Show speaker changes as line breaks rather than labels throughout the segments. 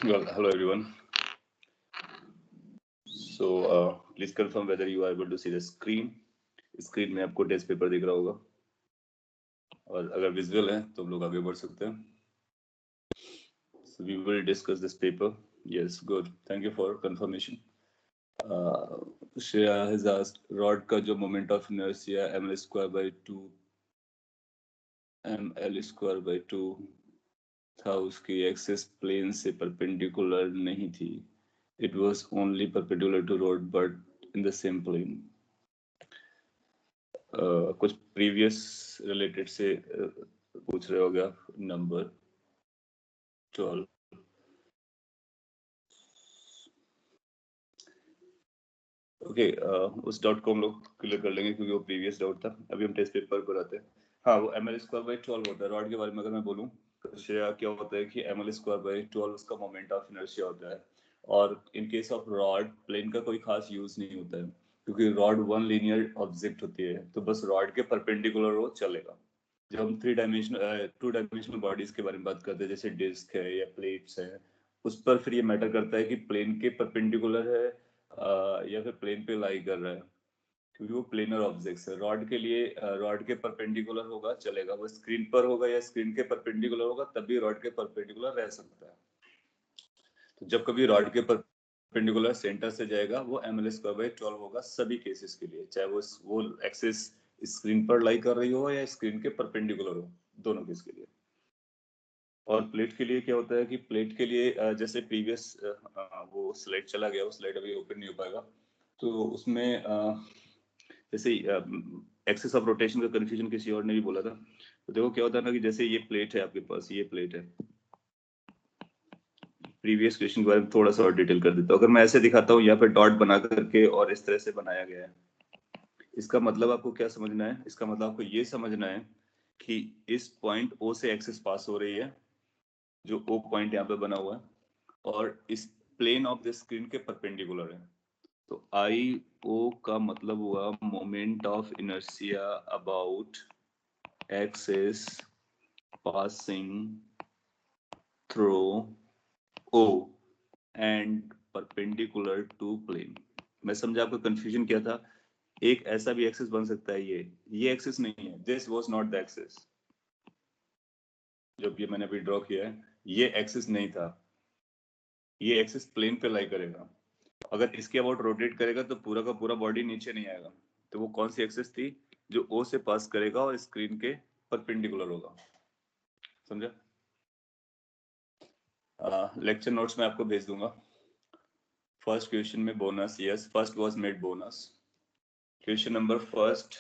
Well, hello everyone. So please confirm whether you are able to see the screen. Screen में आपको test paper दिख रहा होगा और अगर विजुअल है तो हम लोग आगे बढ़ सकते हैं. So we will discuss this paper. Yes, good. Thank you for confirmation. Shreya has asked rod का जो moment of inertia ml square by 2 ml square by 2 था उसकी एक्सिस प्लेन से परपेंडिकुलर नहीं थी. It was only perpendicular to rod but in the same plane. कुछ previous related से पूछ रहे हो गया. नंबर 12. ओके, उस डाउट को हम लोग क्लियर कर लेंगे क्योंकि वो प्रीवियस डाउट था. अभी हम टेस्ट पेपर पर आते हैं. हाँ, वो ml स्क्वायर बाई 12 होता है. रॉड के बारे में अगर मैं बोलूँ तो श्रेया क्या होता है कि ml स्क्वायर बाई 12 उसका मोमेंट ऑफ इनर्शिया होता है. और in case of rod plane का कोई खास यूज नहीं होता है क्योंकि रॉड वन लीनियर ऑब्जेक्ट होती है, तो बस रॉड के परपेंडिकुलर वो चलेगा. जब हम 2 डायमेंशनल बॉडीज के बारे में बात करते हैं जैसे डिस्क है या प्लेट्स है, उस पर फिर ये मैटर करता है कि प्लेन के परपेंडिकुलर है या फिर प्लेन पे लाई कर रहा है क्योंकि वो प्लेनर ऑब्जेक्ट्स है. रॉड के लिए रॉड के परपेंडिकुलर होगा चलेगा, वो स्क्रीन पर होगा या स्क्रीन के परपेंडिकुलर होगा तब भी रॉड के परपेंडिकुलर रह सकता है. तो जब कभी रॉड के परपेंडिकुलर सेंटर से जाएगा वो ml स्क्वायर बाई 12 होगा सभी केसेस के लिए, चाहे वो एक्सिस स्क्रीन पर लाई कर रही हो या स्क्रीन के परपेंडिकुलर हो, दोनों केस के लिए. और प्लेट के लिए क्या होता है कि प्लेट के लिए जैसे प्रीवियस वो स्लाइड चला गया, वो स्लाइड अभी ओपन नहीं हो पाएगा, तो उसमें जैसे एक्सिस ऑफ रोटेशन का कंफ्यूजन किसी और ने भी बोला था. तो देखो क्या होता है ना कि जैसे ये प्लेट है आपके पास, ये प्लेट है. प्रीवियस क्वेश्चन के बारे में थोड़ा सा और डिटेल कर देता हूँ. अगर मैं ऐसे दिखाता हूँ यहाँ पे डॉट बना करके और इस तरह से बनाया गया है, इसका मतलब आपको क्या समझना है? इसका मतलब आपको ये समझना है कि इस पॉइंट O से एक्सिस पास हो रही है, जो O पॉइंट यहाँ पे बना हुआ है, और इस प्लेन ऑफ द स्क्रीन के परपेंडिकुलर है. तो आई ओ का मतलब हुआ moment of inertia about axis passing through O and perpendicular to plane. मैं समझा आपका कंफ्यूजन क्या था. एक ऐसा भी एक्सिस बन सकता है, ये एक्सिस नहीं है. This was not the axis. जब ये मैंने अभी ड्रॉ किया है, ये एक्सिस नहीं था. ये एक्सिस प्लेन पे लाई करेगा. अगर इसके अबाउट रोटेट करेगा तो पूरा का पूरा बॉडी नीचे नहीं आएगा. तो वो कौन सी एक्सिस थी? जो ओ से पास करेगा और स्क्रीन के परपेंडिकुलर होगा. समझा? लेक्चर नोट्स में आपको भेज दूंगा. फर्स्ट क्वेश्चन में bonus. Yes, first was made bonus. Question number first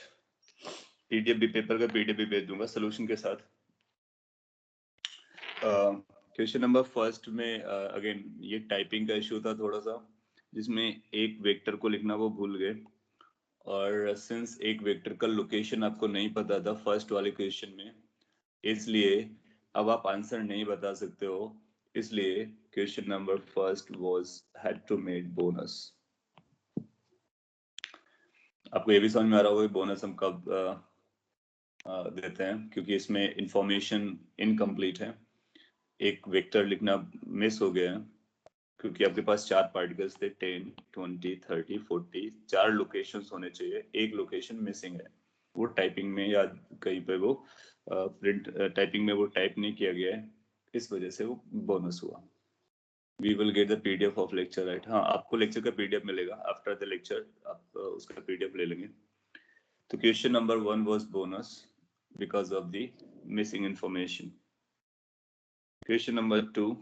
PDF भी, पेपर का पीडीएफ भी भेज दूंगा सोल्यूशन के साथ. क्वेश्चन नंबर फर्स्ट में अगेन ये टाइपिंग का इशू था थोड़ा सा, जिसमें एक वेक्टर को लिखना वो भूल गए. और सिंस एक वेक्टर का लोकेशन आपको नहीं पता था फर्स्ट वाले क्वेश्चन में, इसलिए अब आप आंसर नहीं बता सकते हो. इसलिए question number first was had to made bonus. आपको ये भी समझ में आ रहा होगा कि बोनस हम कब देते हैं, क्योंकि इसमें इंफॉर्मेशन इनकम्प्लीट है. एक वेक्टर लिखना मिस हो गया है क्योंकि आपके पास 4 पार्टिकल्स थे, 10, 20, 30, 40. 4 लोकेशंस होने चाहिए, एक लोकेशन मिसिंग है. वो टाइपिंग में या कहीं पे वो प्रिंट टाइपिंग में वो टाइप नहीं किया गया है, इस वजह से वो बोनस हुआ. We will get the PDF of lecture, right? हाँ, आपको लेक्चर का पीडीएफ मिलेगा आफ्टर द लेक्चर. आप उसका पीडीएफ ले लेंगे. तो question number 1 was bonus because of the missing information. Question number 2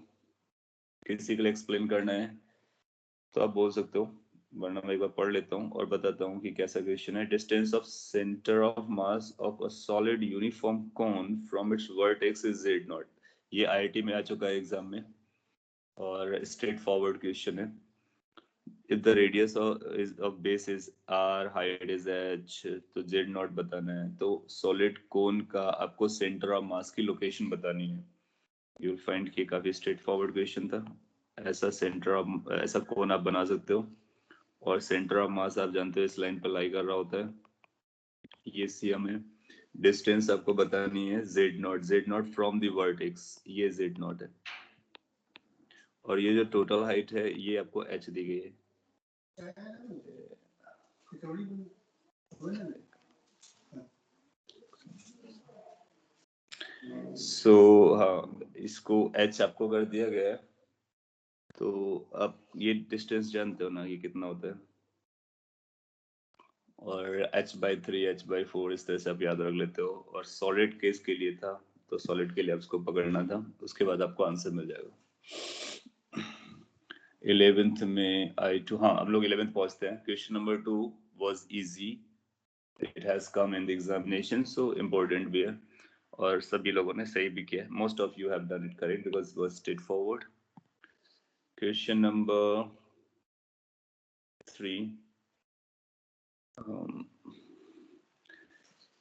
किसी के लिए एक्सप्लेन करना है तो आप बोल सकते हो, वरना मैं एक बार पढ़ लेता हूँ और बताता हूँ कि कैसा क्वेश्चन है. Distance of centre of mass of a solid uniform cone from its vertex is z0. ये आईआईटी में आ चुका है एग्जाम में और स्ट्रेट फॉरवर्ड क्वेश्चन है. If the radius of base is r, height is h, तो z0 बताना है. तो सॉलिड कोन का आपको सेंटर ऑफ मास की लोकेशन बतानी है. यू विल फाइंड कि काफी स्ट्रेट फॉरवर्ड क्वेश्चन था. ऐसा कोन आप बना सकते हो और सेंटर ऑफ मास आप जानते हो इस लाइन पर लाई कर रहा होता है. ये सीएम है. डिस्टेंस आपको बतानी है z0 फ्रॉम द वर्टेक्स, ये z0 है. और ये जो टोटल हाइट है ये आपको h दी गई है। सो हाँ, इसको h आपको कर दिया गया है। तो आप ये डिस्टेंस जानते हो ना ये कितना होता है, और h/3 h/4 इस तरह से आप याद रख लेते हो। और सॉलिड केस के लिए था, तो सॉलिड के लिए आपको पकड़ना था, उसके बाद आपको आंसर मिल जाएगा। 11th में I2, हाँ अब लोग 11th पहुंचते हैं। Question number 2 was easy, it has come in the examination, so important भी है, और सभी लोगों ने सही भी किया। most of you have done it correct because it was straightforward. Question number 3,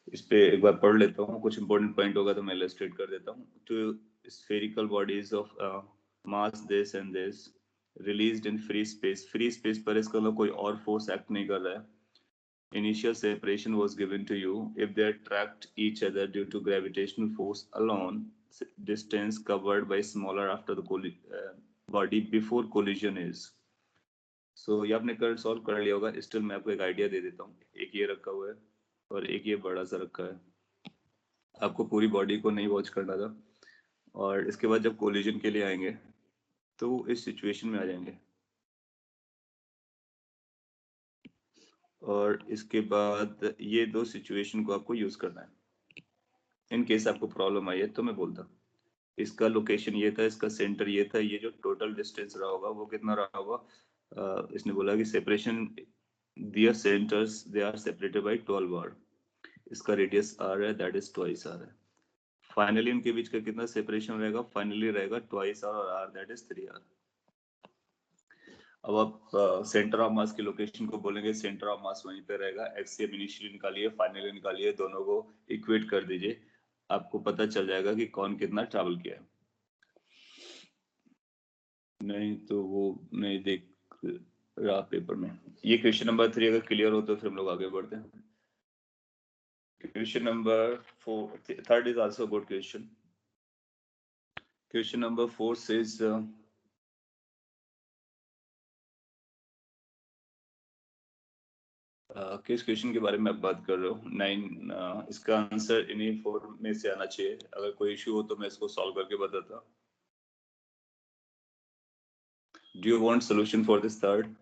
इस पे एक बार पढ़ लेता हूँ, कुछ इंपॉर्टेंट पॉइंट होगा तो मैं इलस्ट्रेट कर देता हूँ। Two spherical bodies of mass this and this released in free space, free space पर इसका मतलब कोई और फोर्स एक्ट नहीं कर रहा है। Initial separation was given to you if they attract each other due to gravitational force alone, distance covered by smaller after the body before collision is. So ये आपने कल सॉल्व कर लिया होगा। स्टिल मैं आपको एक आइडिया दे देता हूँ। एक ये रखा हुआ है और एक ये बड़ा सा रखा है। आपको पूरी बॉडी को नहीं वॉच करना था, और इसके बाद जब कोलिजन के लिए आएंगे तो इस सिचुएशन में आ जाएंगे, और इसके बाद ये दो सिचुएशन को आपको यूज करना है। इन केस आपको प्रॉब्लम आई है तो मैं बोलता, इसका लोकेशन ये था, इसका सेंटर ये था, ये जो टोटल डिस्टेंस रहा होगा वो कितना रहा होगा। इसने बोला कि separation their centres they are separated by 12 r, इसका रेडियस r है, दैट इज ट्वाइस r है। फाइनली इनके बीच का कितना सेपरेशन रहेगा, फाइनली रहेगा ट्वाइस r और r दैट इज 3r। अब आप सेंटर ऑफ मास की लोकेशन को बोलेंगे, सेंटर ऑफ मास वहीं पे रहेगा। एक्सियम इनिशियली निकालिए, फाइनली निकालिए, दोनों को इक्वेट कर दीजिए, आपको पता चल जाएगा कि कौन कितना ट्रैवल किया है। नहीं तो वो नहीं देख रहा पेपर में। ये क्वेश्चन नंबर 3 अगर क्लियर हो तो फिर हम लोग आगे बढ़ते हैं। Question number 4, third is also good question. Question number 4 says किस क्वेश्चन के बारे में आप बात कर रहे हो? 9, इसका आंसर इन्हीं 4 में से आना चाहिए। अगर कोई इशू हो तो मैं इसको सॉल्व करके बताता। Do you want solution for this third?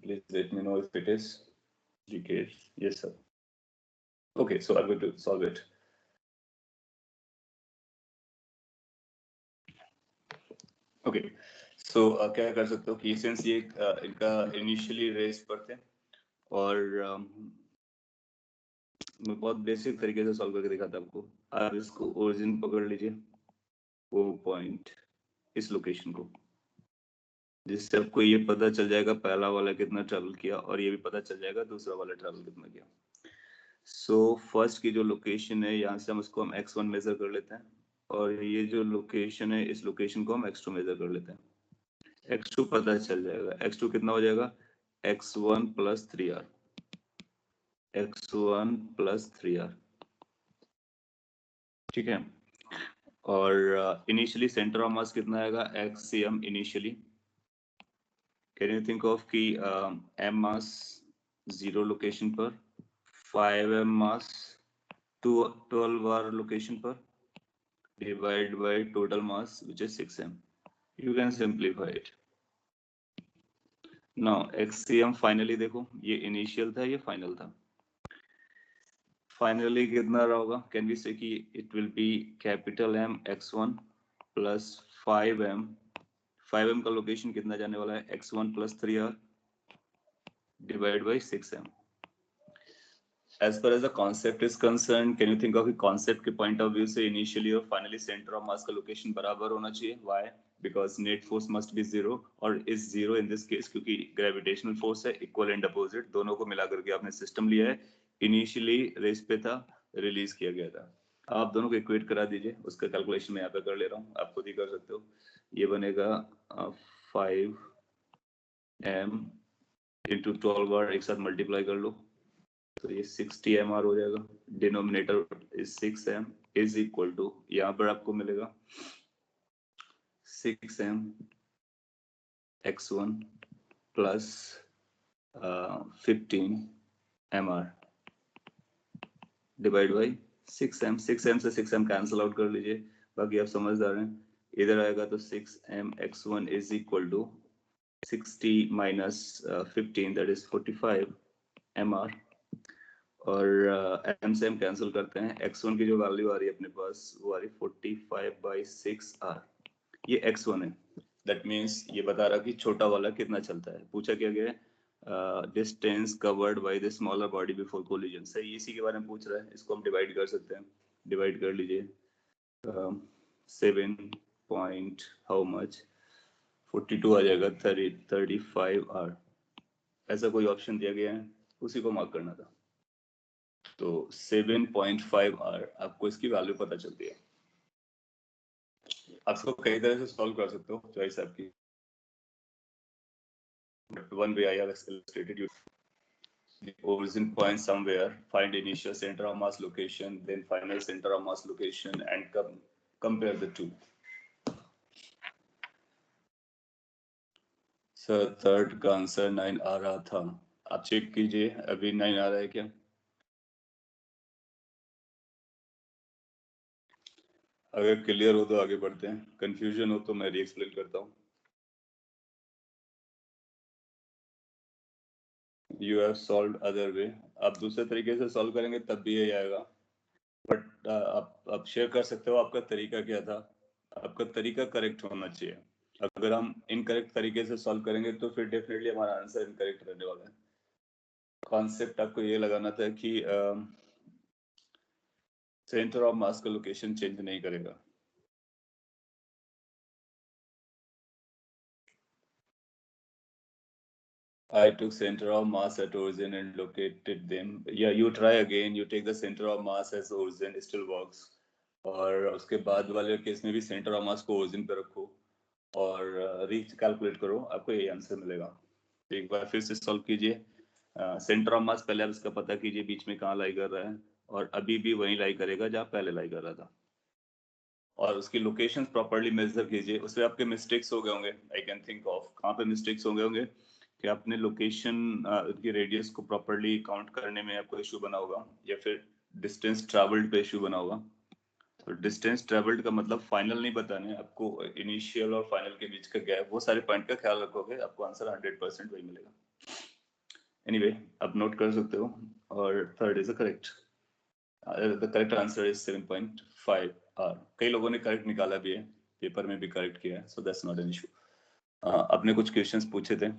Please let me know if it is the case. Yes sir. Okay, so I'm going to solve it. Okay, so क्या कर सकते हो कि सिंस ये इनका इनिशियली रेस पर थे, और मैं बहुत बेसिक तरीके से सॉल्व करके दिखाता आपको। आप इसको ओरिजिन पकड़ लीजिए, वो पॉइंट, इस लोकेशन को, जिससे आपको ये पता चल जाएगा पहला वाला कितना ट्रैवल किया, और ये भी पता चल जाएगा दूसरा वाला ट्रैवल कितना किया। सो फर्स्ट की जो लोकेशन है, यहाँ से हम इसको हम x1 मेजर कर लेते हैं, और ये जो लोकेशन है, इस लोकेशन को हम x2 मेजर कर लेते हैं। x2 पता चल जाएगा, x2 कितना हो जाएगा, x1 plus 3r, x1 plus 3r, ठीक है। और इनिशियली सेंटर ऑफ मास कितना आएगा, xcm initially. Can you think of कि m मास 0 लोकेशन पर, 5m मास 12r लोकेशन पर, divide by total mass which is 6m. You can simplify it. Now xcm finally देखो, ये इनिशियल था, ये फाइनल था। फाइनली कितना रहा होगा, कैन वी से कि it will be capital M x1 plus 5m, 5m का लोकेशन कितना जाने वाला है, x1 plus 3r divide by 6m। As far as the concept is concerned, can you think of a concept के point of view से initially और finally center of mass का location बराबर होना चाहिए? Why? Because net force must be zero, और is zero in this case क्योंकि gravitational force है equal and opposite, दोनों को मिला करके आपने system लिया है। Initially रेस पे था, रिलीज किया गया था। आप दोनों को इक्वेट करा दीजिए, उसका कैलकुलेशन मैं यहाँ पे कर ले रहा हूँ, आप खुद ही कर सकते हो। ये बनेगा 5m इंटू 12 एक साथ मल्टीप्लाई कर लो, तो ये 60 mr हो जाएगा। Denominator is 6m, is equal to, यहाँ पर आपको मिलेगा 6m x1 plus 15 mr divide by 6m। 6m से 6m कैंसिल आउट कर लीजिए, बाकी आप समझदार हैं। इधर आएगा तो 6m x1 is equal to 60 minus 15 that is 45 mr, और m से m कैंसिल करते हैं। x1 की जो वैल्यू आ रही है अपने पास वो आ रही 45/6r, ये x1 है। दैट मीन्स ये बता रहा कि छोटा वाला कितना चलता है। पूछा क्या गया है, distance covered by the smaller body before collision. सही, इसी के बारे में पूछ रहा है। इसको हम डिवाइड कर सकते हैं, डिवाइड कर लीजिए। 7 पॉइंट हाउ मच 42 आ जाएगा 35r। ऐसा कोई ऑप्शन दिया गया है, उसी को मार्क करना था। तो 7.5r आपको इसकी वैल्यू पता चलती है। आप इसको कई तरह से सॉल्व कर सकते हो, चॉइस आपकी। One way I have illustrated you the origin point somewhere, find initial center of mass location, then final center of mass location, and compare the two. Sir third का आंसर 9 आ रहा था, आप check कीजिए अभी 9 आ रहा है क्या? अगर क्लियर हो तो आगे बढ़ते हैं, कंफ्यूजन हो तो मैं री एक्सप्लेन करता हूँ। You have solve other way, आप दूसरे तरीके से सॉल्व करेंगे तब भी यही आएगा। बट आप शेयर कर सकते हो आपका तरीका क्या था। आपका तरीका करेक्ट होना चाहिए। अगर हम इनकरेक्ट तरीके से सॉल्व करेंगे तो फिर डेफिनेटली हमारा आंसर इनकरेक्ट रहने वाला है। कॉन्सेप्ट आपको ये लगाना था कि सेंटर ऑफ मास का लोकेशन चेंज नहीं करेगा। I took center of mass at origin and located them. Yeah, you try again. You take the center of mass as origin, still works. और उसके बाद वाले केस में भी सेंटर ऑफ मास को ओरिजिन पे रखो और रीच कैलकुलेट करो, आपको यही आंसर मिलेगा। तो एक बार फिर से सॉल्व कीजिए। सेंटर ऑफ मास पहले आप इसका पता कीजिए बीच में कहाँ लाई कर रहा है, और अभी भी वहीं लाई करेगा जहाँ पहले लाई कर रहा था, और उसकी लोकेशन प्रॉपर्ली मेजर कीजिए। उसमें आपके मिस्टेक्स हो गए होंगे, आई कैन थिंक ऑफ कहाँ पे मिस्टेक्स हो गए होंगे कि आपने लोकेशन की रेडियस को प्रॉपर्ली काउंट करने में आपको इशू बना होगा, या फिर डिस्टेंस ट्रैवल्ड पे इशू बना होगा। तो डिस्टेंस ट्रैवल्ड का मतलब फाइनल नहीं बताना है आपको, इनिशियल और फाइनल के बीच का गैप, वो सारे पॉइंट का ख्याल रखोगे, आपको आंसर 100% वही मिलेगा। एनीवे, आप नोट कर सकते हो, और third is correct. The correct answer is 7.5r। कई लोगों ने करेक्ट निकाला भी है, पेपर में भी करेक्ट किया है, so that's not an issue. आपने कुछ क्वेश्चंस पूछे थे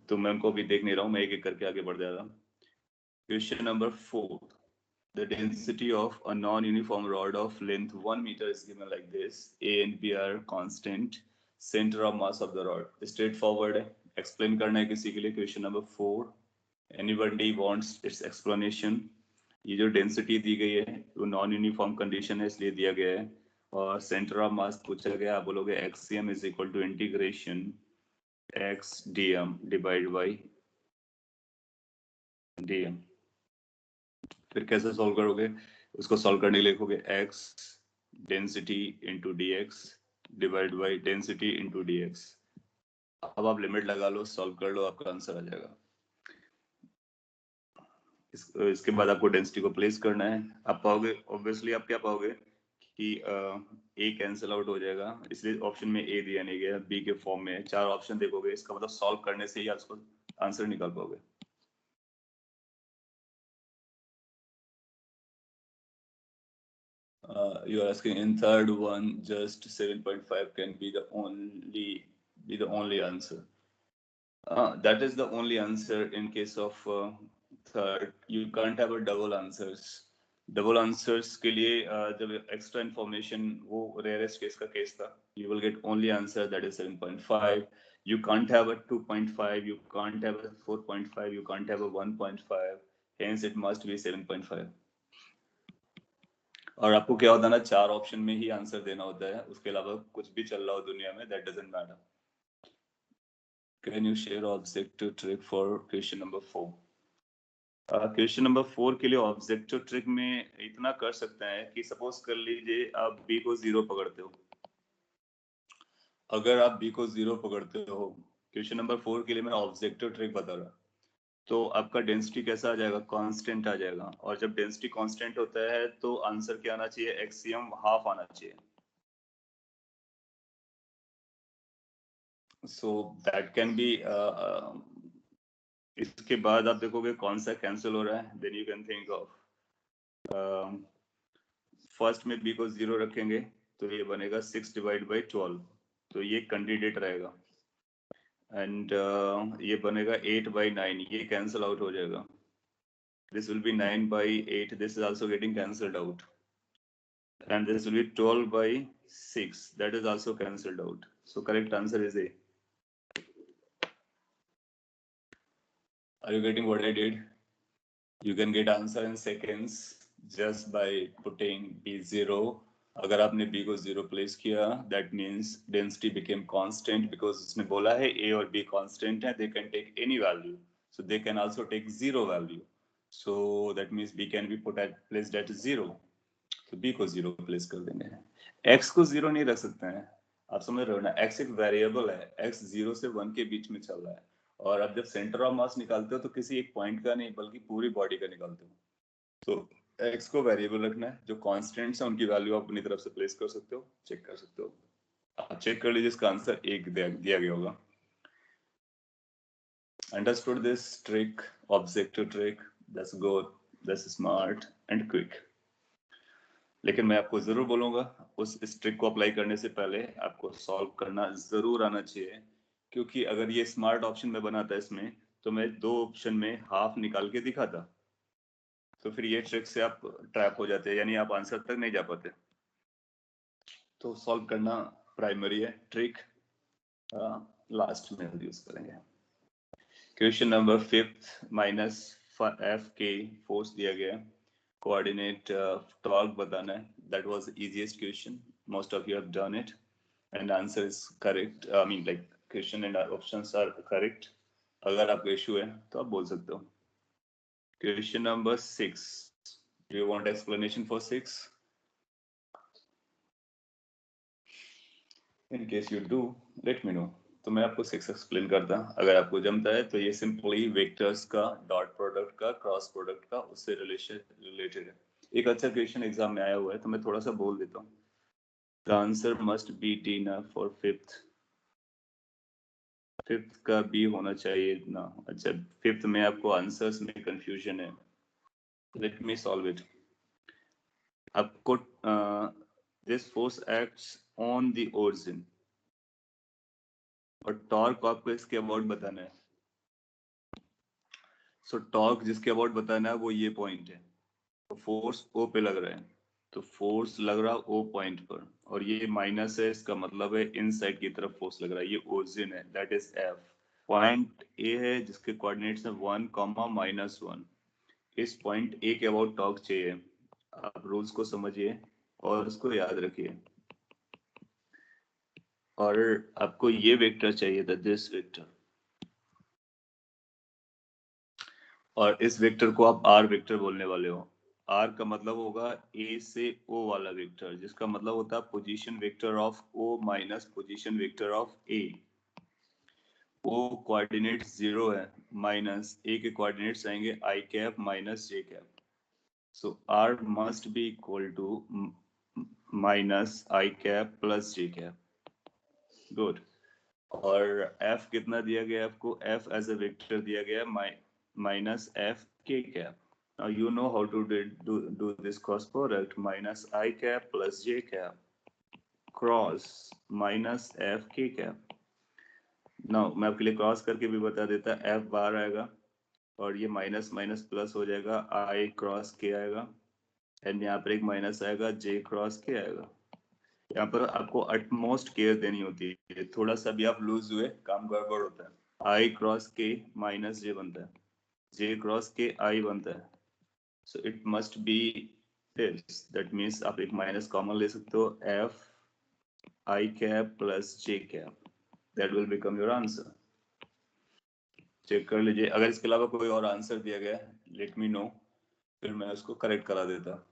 तो मैं उनको अभी देख नहीं रहा हूँ, मैं एक एक करके आगे बढ़ जा रहा हूँ। Question number 4, the density of a non-uniform rod of length 1 meter is given like this. A and B are constant. Center of mass of the rod. Straightforward है, explain करना है किसी के लिए। Question number 4. Anybody wants its explanation? ये जो density दी गई है वो नॉन यूनिफॉर्म कंडीशन है इसलिए दिया गया है, और सेंटर ऑफ मास पूछा गया, आप बोलोगे XCM is equal to integration X DM divide by DM. फिर कैसे सॉल्व करोगे उसको? सॉल्व करने के लिए लिखोगे x density into D x divide by density into D x. अब आप लिमिट लगा लो, सॉल्व कर लो, आपका आंसर आ जाएगा। इसके बाद आपको डेंसिटी को प्लेस करना है। आप पाओगे, ऑब्वियसली आप क्या पाओगे कि ए कैंसिल आउट हो जाएगा, इसलिए ऑप्शन में ए दिया नहीं गया, बी के फॉर्म में 4 ऑप्शन देखोगे, इसका मतलब सॉल्व करने से ही आप उसको आंसर निकाल पाओगे। You are asking in third one, just 7.5 can be the only answer. That is the only answer in case of third. You can't have a double answers. Double answers के लिए जब extra information, वो rarest case का case था, you will get only answer that is 7.5. You can't have a 2.5, you can't have a 4.5, you can't have a 1.5. Hence it must be 7.5. और आपको क्या होता है ना, 4 ऑप्शन में ही आंसर देना होता है, उसके अलावा कुछ भी चल रहा हो दुनिया में, that doesn't matter. Can you share objective trick for question number 4? Question number 4 के लिए ऑब्जेक्टिव ट्रिक में इतना कर सकते हैं कि सपोज कर लीजिए आप बी को 0 पकड़ते हो। अगर आप बी को 0 पकड़ते हो, क्वेश्चन नंबर 4 के लिए मैं ऑब्जेक्टिव ट्रिक बता रहा, तो आपका डेंसिटी कैसा आ जाएगा? कांस्टेंट आ जाएगा। और जब डेंसिटी कांस्टेंट होता है तो आंसर क्या आना चाहिए? एक्सियम हाफ आना चाहिए। सो दैट कैन बी, इसके बाद आप देखोगे कौन सा कैंसिल हो रहा है, then you can think of first में बी को 0 रखेंगे तो ये बनेगा 6 डिवाइड बाई 12, तो ये कैंडिडेट रहेगा। एंड ये बनेगा 8 बाई 9, ये कैंसिल आउट हो जाएगा। This will be 9 by 8, this is also getting cancelled out, and this will be 12 by 6, that is also cancelled out. So correct answer is A. Are you getting what I did? You can get answer in seconds just by putting B0. अगर आपने B को 0 place किया, that means density became constant, because उसने बोला है A और B constant है, they can take any value, so they can also take 0 value, so that means B can be placed at 0, तो B को 0 place कर देंगे। X को 0 नहीं रख सकते हैं, आप समझ रहे हो ना? X एक वेरिएबल है, X 0 से 1 के बीच में चल रहा है, और आप जब सेंटर ऑफ मास निकालते हो तो किसी एक पॉइंट का नहीं बल्कि पूरी बॉडी का निकालते हो। तो X को वेरिएबल रखना है, जो कांस्टेंट्स हैं उनकी वैल्यू आप अपनी तरफ से प्लेस कर सकते हो, चेक कर सकते हो। आप चेक कर लीजिए, इसका आंसर 1 दिया गया होगा। Understood this trick, objective trick? That's good, that's smart and quick. लेकिन मैं आपको जरूर बोलूंगा, इस ट्रिक को अप्लाई करने से पहले आपको सॉल्व करना जरूर आना चाहिए, क्योंकि अगर ये स्मार्ट ऑप्शन में बनाता इसमें, तो मैं 2 ऑप्शन में हाफ निकाल के दिखाता, तो फिर ये ट्रिक से आप ट्रैप हो जाते हैं, यानी आप आंसर तक नहीं जा पाते। तो सॉल्व करना प्राइमरी है, ट्रिक लास्ट में यूज करेंगे। क्वेश्चन नंबर 5 माइनस एफ के फोर्स दिया गया, कोऑर्डिनेट टॉर्क बताना है। That was easiest question, most of you have done it and answer is correct. I mean like question and options are correct. अगर आपको issue है तो आप बोल सकते हो। Question number 6, do you want explanation for 6? In case you do, let me know, तो मैं आपको 6 एक्सप्लेन करता। अगर आपको जमता है तो ये सिंपली वेक्टर्स का डॉट प्रोडक्ट का क्रॉस प्रोडक्ट का उससे रिलेटेड है। एक अच्छा क्वेश्चन एग्जाम में आया हुआ है, तो मैं थोड़ा सा बोल देता हूँ। The answer must be D ना फॉर फिफ्थ का बी होना चाहिए ना। अच्छा, फिफ्थ में आपको आंसर्स में कंफ्यूजन है, लेट मी सॉल्व इट। आपको this force acts on the origin, और टॉर्क आपको इसके अबाउट बताना है। सो टॉर्क जिसके अबाउट बताना है वो ये पॉइंट है, तो फोर्स ओ पे लग रहा है, तो फोर्स लग रहा है ओ पॉइंट पर, और ये माइनस है, इसका मतलब है इनसाइड की तरफ फोर्स लग रहा है, ये ओरिजिन है, that is F. Point A है जिसके कोऑर्डिनेट्स है 1, -1। इस पॉइंट ए के अबाउट टॉर्क चाहिए। आप रूल्स को समझिए और उसको याद रखिए, और आपको ये वेक्टर चाहिए था, दिस वेक्टर, और इस वेक्टर को आप आर वेक्टर बोलने वाले हो। आर का मतलब होगा ए से ओ वाला वेक्टर, जिसका मतलब होता है position vector of O minus position vector of A. O coordinate 0 है, माइनस ए के कोऑर्डिनेट्स आएंगे I cap minus J cap, so R must be equal to minus I cap plus J cap. Good. और F कितना दिया गया आपको? F as a vector दिया गया माइनस एफ के cap. Now you know how to do this cross product, minus I cap plus J cap cross minus F K cap. Now मैं आपके लिए क्रॉस करके भी बता देता, F बाहर आएगा और ये माइनस माइनस प्लस हो जाएगा, I क्रॉस के आएगा, एंड यहाँ पर एक माइनस आएगा, J क्रॉस के आएगा। यहाँ पर आपको अटमोस्ट केयर देनी होती है, थोड़ा सा भी आप लूज हुए काम गड़बड़ होता है। I क्रॉस के माइनस J बनता है, J क्रॉस के I बनता है, so it must be this, that means आप एक माइनस कॉमन ले सकते हो, f I cap plus j cap, that will become your answer. Check कर लीजिए, अगर इसके अलावा कोई और आंसर दिया गया है लेट मी नो, फिर मैं उसको करेक्ट करा देता।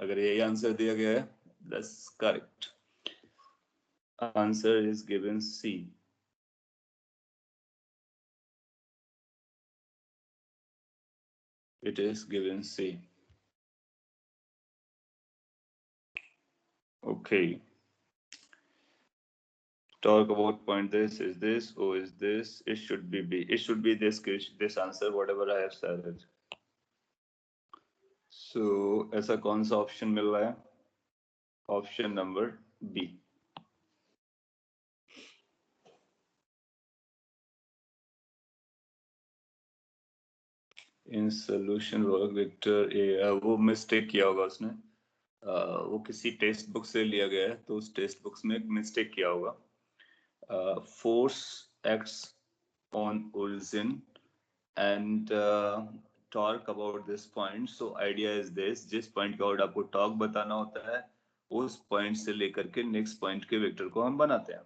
अगर यही आंसर दिया गया है that's correct, answer is given C. It is given C. Okay. Talk about point this, is this, O is this, it should be B. It should be this answer, whatever I have said. So, ऐसा कौन सा option मिल रहा है? Option number B. In solution work vector A, वो mistake किया होगा उसने, वो किसी टेक्स्ट बुक से लिया गया है, तो उस टेक्स्ट बुक्स में मिस्टेक किया होगा। Force acts on origin and talk about this point. So idea is this, जिस पॉइंट का और आपको टॉक बताना होता है, उस पॉइंट से लेकर के नेक्स्ट पॉइंट के वेक्टर को हम बनाते हैं,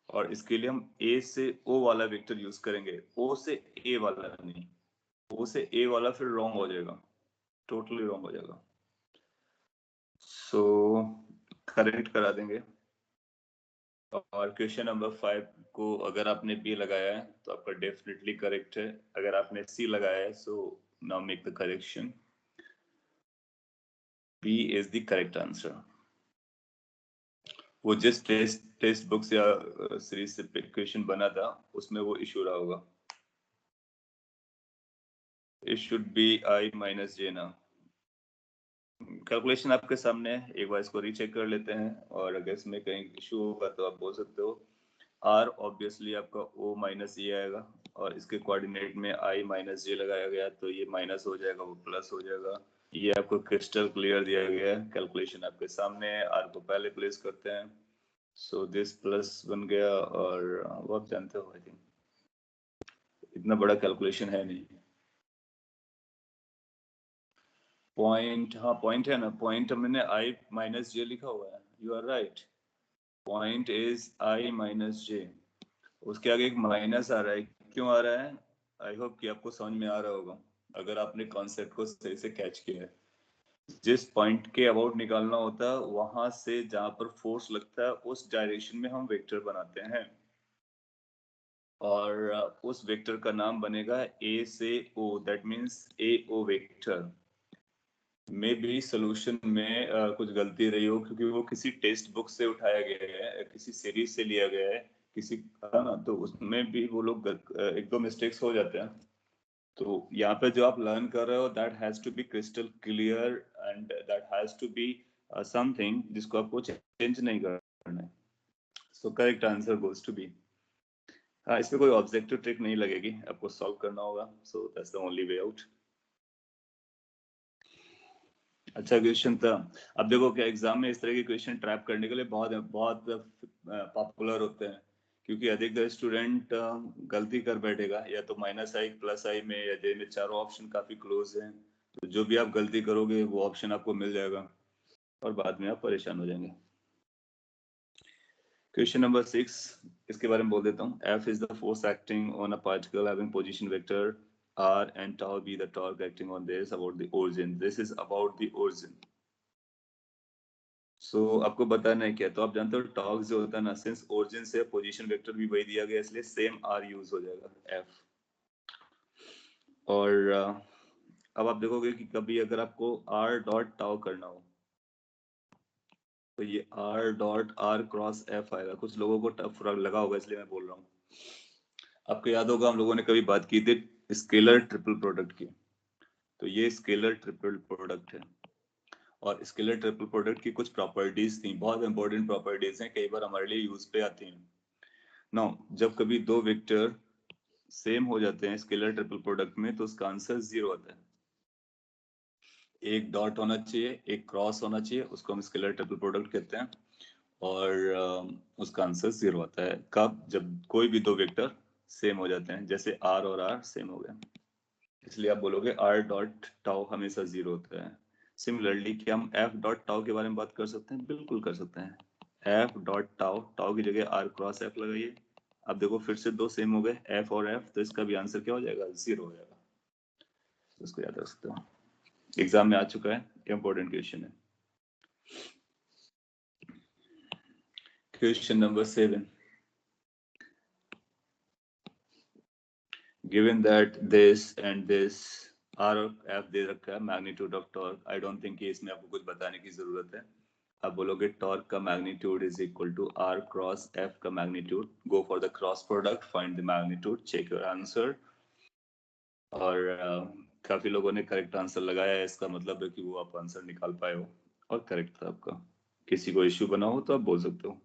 और इसके लिए हम A से O वाला वेक्टर यूज करेंगे, O से A वाला नहीं। O से A वाला फिर रॉन्ग हो जाएगा, टोटली रॉन्ग हो जाएगा। सो करेक्ट करा देंगे। और क्वेश्चन नंबर 5 को अगर आपने बी लगाया है तो आपका डेफिनेटली करेक्ट है, अगर आपने सी लगाया है so now make the correction, B is the correct answer. वो जिस टेस्ट बुक या सीरीज से क्वेश्चन बना था उसमें वो इशू रहा होगा। It should be I minus J ना। कैलकुलेशन आपके सामने है, एक बार इसको रीचेक कर लेते हैं, और अगर इसमें कहीं इशू होगा तो आप बोल सकते हो। आर ऑब्वियसली आपका ओ माइनस ये आएगा, और इसके कोऑर्डिनेट में आई माइनस जे लगाया गया, तो ये माइनस हो जाएगा, वो प्लस हो जाएगा। ये आपको क्रिस्टल क्लियर दिया गया है, कैलकुलेशन आपके सामने है। आर को पहले प्लेस करते हैं, सो दिस प्लस बन गया, और वो आप जानते हो, आई थिंक इतना बड़ा कैलकुलेशन है नहीं। पॉइंट, हाँ पॉइंट है ना, पॉइंट हमने आई माइनस जे लिखा हुआ है, you are right, point is I minus J. उसके आगे एक माइनस आ रहा है, क्यों आ रहा है? आई होप कि आपको समझ में आ रहा होगा, अगर आपने कॉन्सेप्ट को सही से कैच किया है। जिस पॉइंट के अबाउट निकालना होता है, वहां से जहां पर फोर्स लगता है उस डायरेक्शन में हम वेक्टर बनाते हैं, और उस वेक्टर का नाम बनेगा ए से O, that means A O vector. मे भी सोल्यूशन में कुछ गलती रही हो, क्योंकि वो किसी टेक्स्ट बुक से उठाया गया है, किसी सीरीज से लिया गया है, किसी, है ना, तो उसमें भी वो लोग एक दो मिस्टेक्स हो जाते हैं। तो यहाँ पे जो आप लर्न कर रहे हो that has to be crystal clear, and that has to be something जिसको आपको चेंज नहीं करना है। So correct answer goes to be. हाँ, इसमें कोई ऑब्जेक्टिव ट्रिक नहीं लगेगी, आपको सॉल्व करना होगा, so that's the only way out. अच्छा क्वेश्चन था। अब देखो क्या एग्जाम में इस तरह के क्वेश्चन ट्रैप करने के लिए बहुत बहुत पॉपुलर होते हैं, क्योंकि अधिकतर स्टूडेंट गलती कर बैठेगा, या तो माइनस आई प्लस आई में या जे में, चारों ऑप्शन काफी क्लोज हैं, तो जो भी आप गलती करोगे वो ऑप्शन आपको मिल जाएगा, और बाद में आप परेशान हो जाएंगे। क्वेश्चन नंबर 6, इसके बारे में बोल देता हूँ। F is the force acting on a particle having position vector R and tau be the torque acting on this about the origin. This is about the origin. So आपको बताना है क्या, तो आप जानते हो टॉर्क जो होता है ना, सिंस ओरिजिन से पोजीशन वेक्टर भी वही दिया गया, इसलिए सेम R यूज हो जाएगा F। और अब आप देखोगे कि कभी अगर आपको R डॉट टाउ करना हो, तो ये R dot R cross F आएगा। कुछ लोगों को टफ लगा होगा, इसलिए मैं बोल रहा हूँ। आपको याद होगा हम लोगों ने कभी बात की थी स्केलर ट्रिपल प्रोडक्ट की, तो ये स्केलर ट्रिपल प्रोडक्ट है, और स्केलर ट्रिपल प्रोडक्ट की कुछ प्रॉपर्टीज थी, बहुत इंपॉर्टेंट प्रॉपर्टीज हैं, कई बार हमारे लिए यूज पे आती हैं। नाउ जब कभी दो वेक्टर सेम हो जाते हैं स्केलर ट्रिपल प्रोडक्ट में, तो उसका आंसर 0 आता है। एक डॉट होना चाहिए, एक क्रॉस होना चाहिए, उसको हम स्केलर ट्रिपल प्रोडक्ट कहते हैं, और उसका आंसर 0 आता है। कब? जब कोई भी दो वेक्टर सेम हो जाते हैं, जैसे R और R सेम हो गए, इसलिए आप बोलोगे R डॉट टाउ हमेशा 0 होता है। सिमिलरली क्या हम F डॉट टाउ के बारे में बात कर सकते हैं? बिल्कुल कर सकते हैं। F डॉट टाउ, टाउ की जगह R क्रॉस F लगाइए, अब देखो फिर से दो सेम हो गए F और F, तो इसका भी आंसर क्या हो जाएगा, 0 हो जाएगा। तो इसको याद रख सकते हो, एग्जाम में आ चुका है, इंपॉर्टेंट क्वेश्चन है। Question number 7, given that this and this R और F दे रखा है, magnitude of torque, I don't think इसमें आपको कुछ बताने की जरूरत है। आप बोलोगे टॉर्क का magnitude is equal to R cross F का magnitude, go for the cross product, find the magnitude, check your answer. और काफी लोगों ने करेक्ट आंसर लगाया है, इसका मतलब है कि वो आप आंसर निकाल पाए हो और करेक्ट था आपका। किसी को इश्यू बना हो तो आप बोल सकते हो।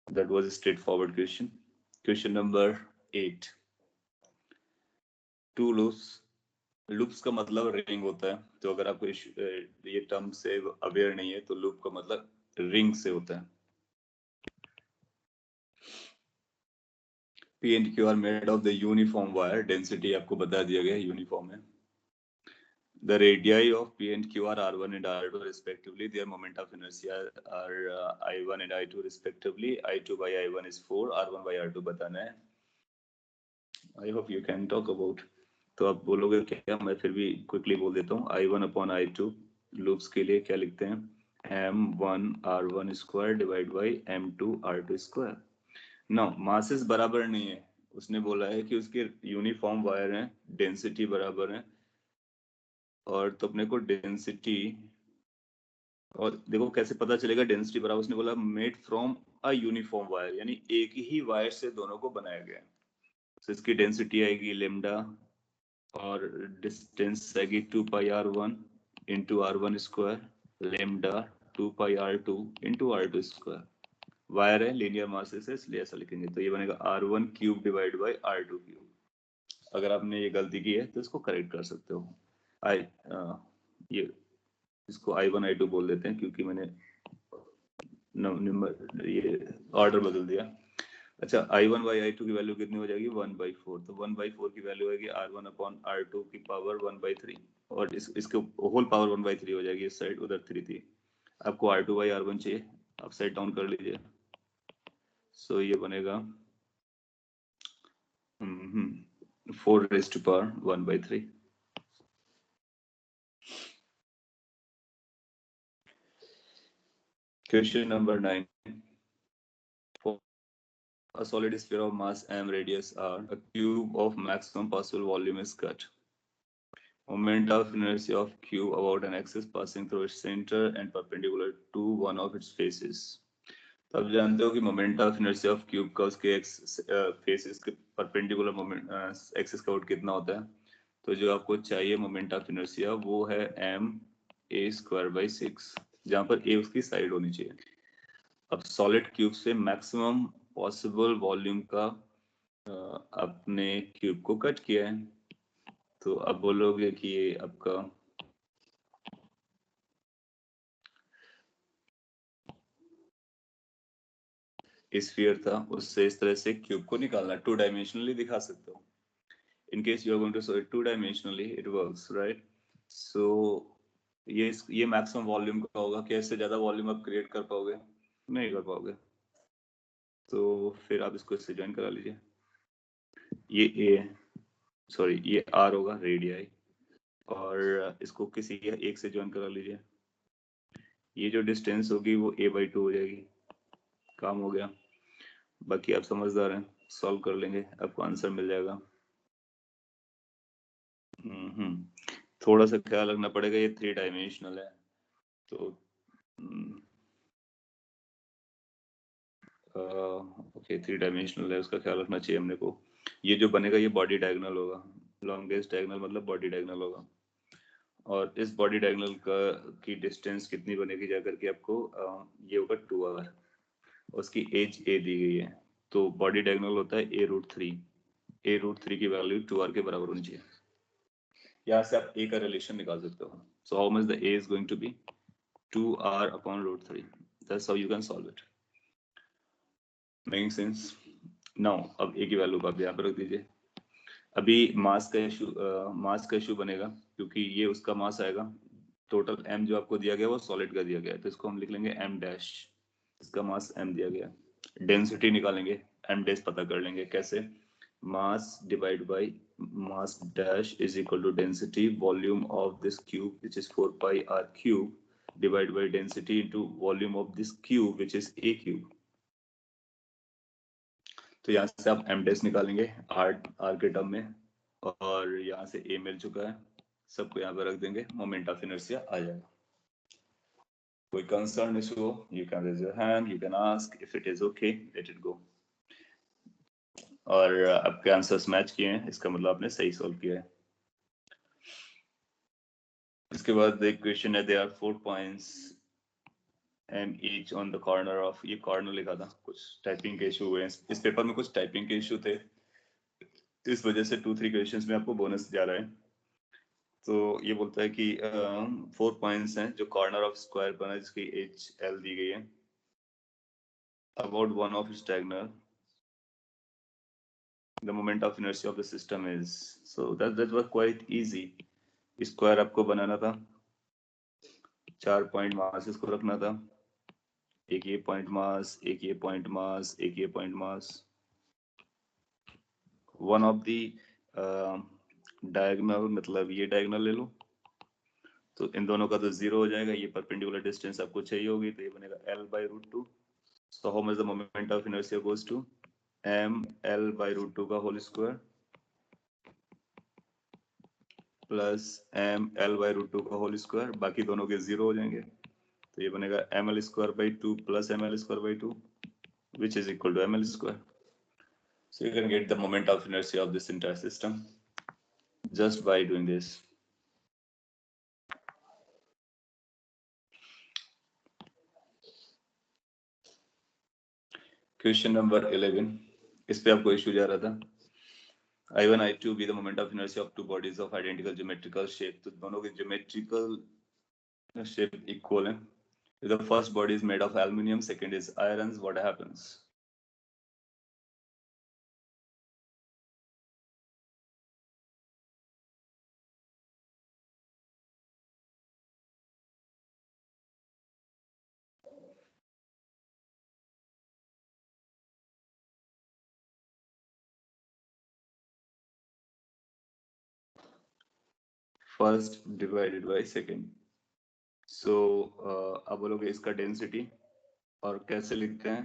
That was a straightforward question. Question number 8, to loops. Loops का मतलब रिंग होता है, तो अगर आपको ये टर्म से अवेयर नहीं है तो लूप का मतलब रिंग से होता है। P and Q are made of the uniform wire, density आपको बता दिया गया, यूनिफॉर्म है। The radii of P and Q are R1 and R2 respectively. Their moment of inertia are I1 and I2 respectively. I2 by I1 is 4, R1 by R2 बताना है। I hope you can talk about. तो आप बोलोगे क्या, मैं फिर भी quickly बोल देता हूँ। I1 upon I2 लूप्स के लिए क्या लिखते हैं, M1 R1 square divide by M2 R2 square. No, masses बराबर नहीं है, उसने बोला है कि उसके यूनिफॉर्म वायर हैं, डेंसिटी बराबर है, और तो अपने को डेंसिटी, और देखो कैसे पता चलेगा डेंसिटी बराबर, उसने बोला made from a uniform wire, यानी एक ही वायर से दोनों को बनाया गया है। तो इसकी डेंसिटी आएगी लेमडा, और डिस्टेंस आएगी 2 पाई R1 into R1 square, lambda 2 पाई R2 into R2 square. Wire है, लीनियर मासेस है, इसलिए ऐसा लिखेंगे। तो ये बनेगा R1 cube divide by R2 cube. अगर आपने ये गलती की है तो इसको करेक्ट कर सकते हो। ये इसको I1 I2 बोल देते हैं, क्योंकि मैंने नंबर ये ऑर्डर बदल दिया। अच्छा, I1 बाई I2 की वैल्यू कितनी हो जाएगी, 1/4। तो 1/4 की वैल्यू होगी R1 अपॉन R2 की पावर 1/3, और इसके होल पावर 1/3 हो जाएगी। इस साइड उधर 3 थी, आपको R2 बाई R1 चाहिए, आप साइड डाउन कर लीजिए। सो ये बनेगा 4 raised to power 1/3। Question number 9. For a solid sphere of mass m, radius r, a cube of maximum possible volume is cut. Moment of inertia of cube about an axis passing through its center and perpendicular to one of its faces. तो आप जानते हो कि moment of inertia of cube का उसके faces के perpendicular moment axis का out कितना होता है। तो जो आपको चाहिए मोमेंट ऑफ इनर्शिया वो है ma²/6, जहाँ पर a उसकी साइड होनी चाहिए। अब सॉलिड क्यूब से मैक्सिमम पॉसिबल वॉल्यूम का अपने क्यूब को कट किया है, तो अब बोलोगे कि ये आपका स्फीयर था, उससे इस तरह से क्यूब को निकालना, 2 डायमेंशनली दिखा सकते हो। In case you are going to show it 2 dimensionally, it works, right? So ये मैक्सिमम वॉल्यूम का होगा, कि इससे ज्यादा वॉल्यूम आप क्रिएट कर पाओगे, नहीं कर पाओगे। तो फिर आप इसको इससे ज्वाइन करा लीजिए। ये R होगा, रेडियाई, और इसको किसी एक से ज्वाइन करा लीजिए। ये जो डिस्टेंस होगी वो a/2 हो जाएगी, काम हो गया। बाकी आप समझदार हैं, सॉल्व कर लेंगे, आपको आंसर मिल जाएगा। थोड़ा सा ख्याल रखना पड़ेगा, ये 3 डायमेंशनल है, तो ओके 3 डायमेंशनल है, उसका ख्याल रखना चाहिए हमने को। ये जो बनेगा ये बॉडी डायगोनल होगा, लॉन्गेस्ट डायगोनल मतलब बॉडी डायगोनल होगा, और इस बॉडी डायगोनल का की डिस्टेंस कितनी बनेगी जाकर के आपको ये होगा 2r, उसकी एज a दी गई है, तो बॉडी डायगोनल होता है a√3 की वैल्यू 2r के बराबर होनी चाहिए। यहाँ से आप a का रिलेशन निकाल सकते हो। So how much the a is going to be 2r upon √3, that's how you can solve it. Making sense? Now अब a की वैल्यू को आप यहाँ पर रख दीजिए। अभी मास का इशू बनेगा, क्योंकि ये उसका मास आएगा। टोटल m जो आपको दिया गया वो सॉलिड का दिया गया है, तो इसको हम लिख लेंगे m डैश, इसका मास m दिया गया। डेंसिटी निकालेंगे, एम डेस पता कर लेंगे कैसे, mass divide by mass dash is equal to density volume of this cube which is 4 pi R cube divide by density into volume of this cube which is a cube. तो यहाँ से आप M डेस निकालेंगे are के term में, और यहाँ से ए मिल चुका है, सबको यहाँ पर रख देंगे, मोमेंट ऑफ इनर्शिया आ जाएगा। कोई कंसर्न इशू हो, you can raise your hand, you can ask. If it is okay, let it go. और आपके आंसर्स मैच किए हैं, इसका मतलब आपने सही सॉल्व किया है। इसके बाद एक क्वेश्चन है, there are 4 points and each on the corner of, ये कॉर्नर लिखा था, कुछ टाइपिंग के इशू हुए हैं इस पेपर में, कुछ टाइपिंग के इशू थे, इस वजह से 2-3 क्वेश्चंस में आपको बोनस जा रहा है। तो ये बोलता है कि 4 पॉइंट्स हैं जो कॉर्नर ऑफ स्क्वायर बना है, जिसकी एज एल दी गई है, about one of its diagonal the moment of inertia of the system is, so that was quite easy। Square आपको बनाना था, 4 पॉइंट मास इसको रखना था, एक ये पॉइंट मास, एक ये पॉइंट मास, एक ये point mass, one of the diagonal, मतलब ये डायगोनल ले लो, तो इन दोनों का तो 0 हो जाएगा, ये परपेंडिकुलर डिस्टेंस आपको चाहिए होगी, तो ये बनेगा L/√2। So how much the moment of inertia goes to m L/√2 का whole square plus m L/√2 का होल स्क्वायर, बाकी दोनों के 0 हो जाएंगे, तो ये बनेगा ml²/2 plus ml²/2 which is equal to ml²। So you can get the moment of inertia of this entire system just by doing this। Question number 11, इस पे आपको इशू जा रहा था, I1 I2 be the moment of inertia of two bodies of identical geometrical shape। तो दोनों के geometrical shape equal है। If the first body is made of aluminium, second is irons, what happens? First divided by second। So अब बोलोगे इसका density, और कैसे लिखते हैं,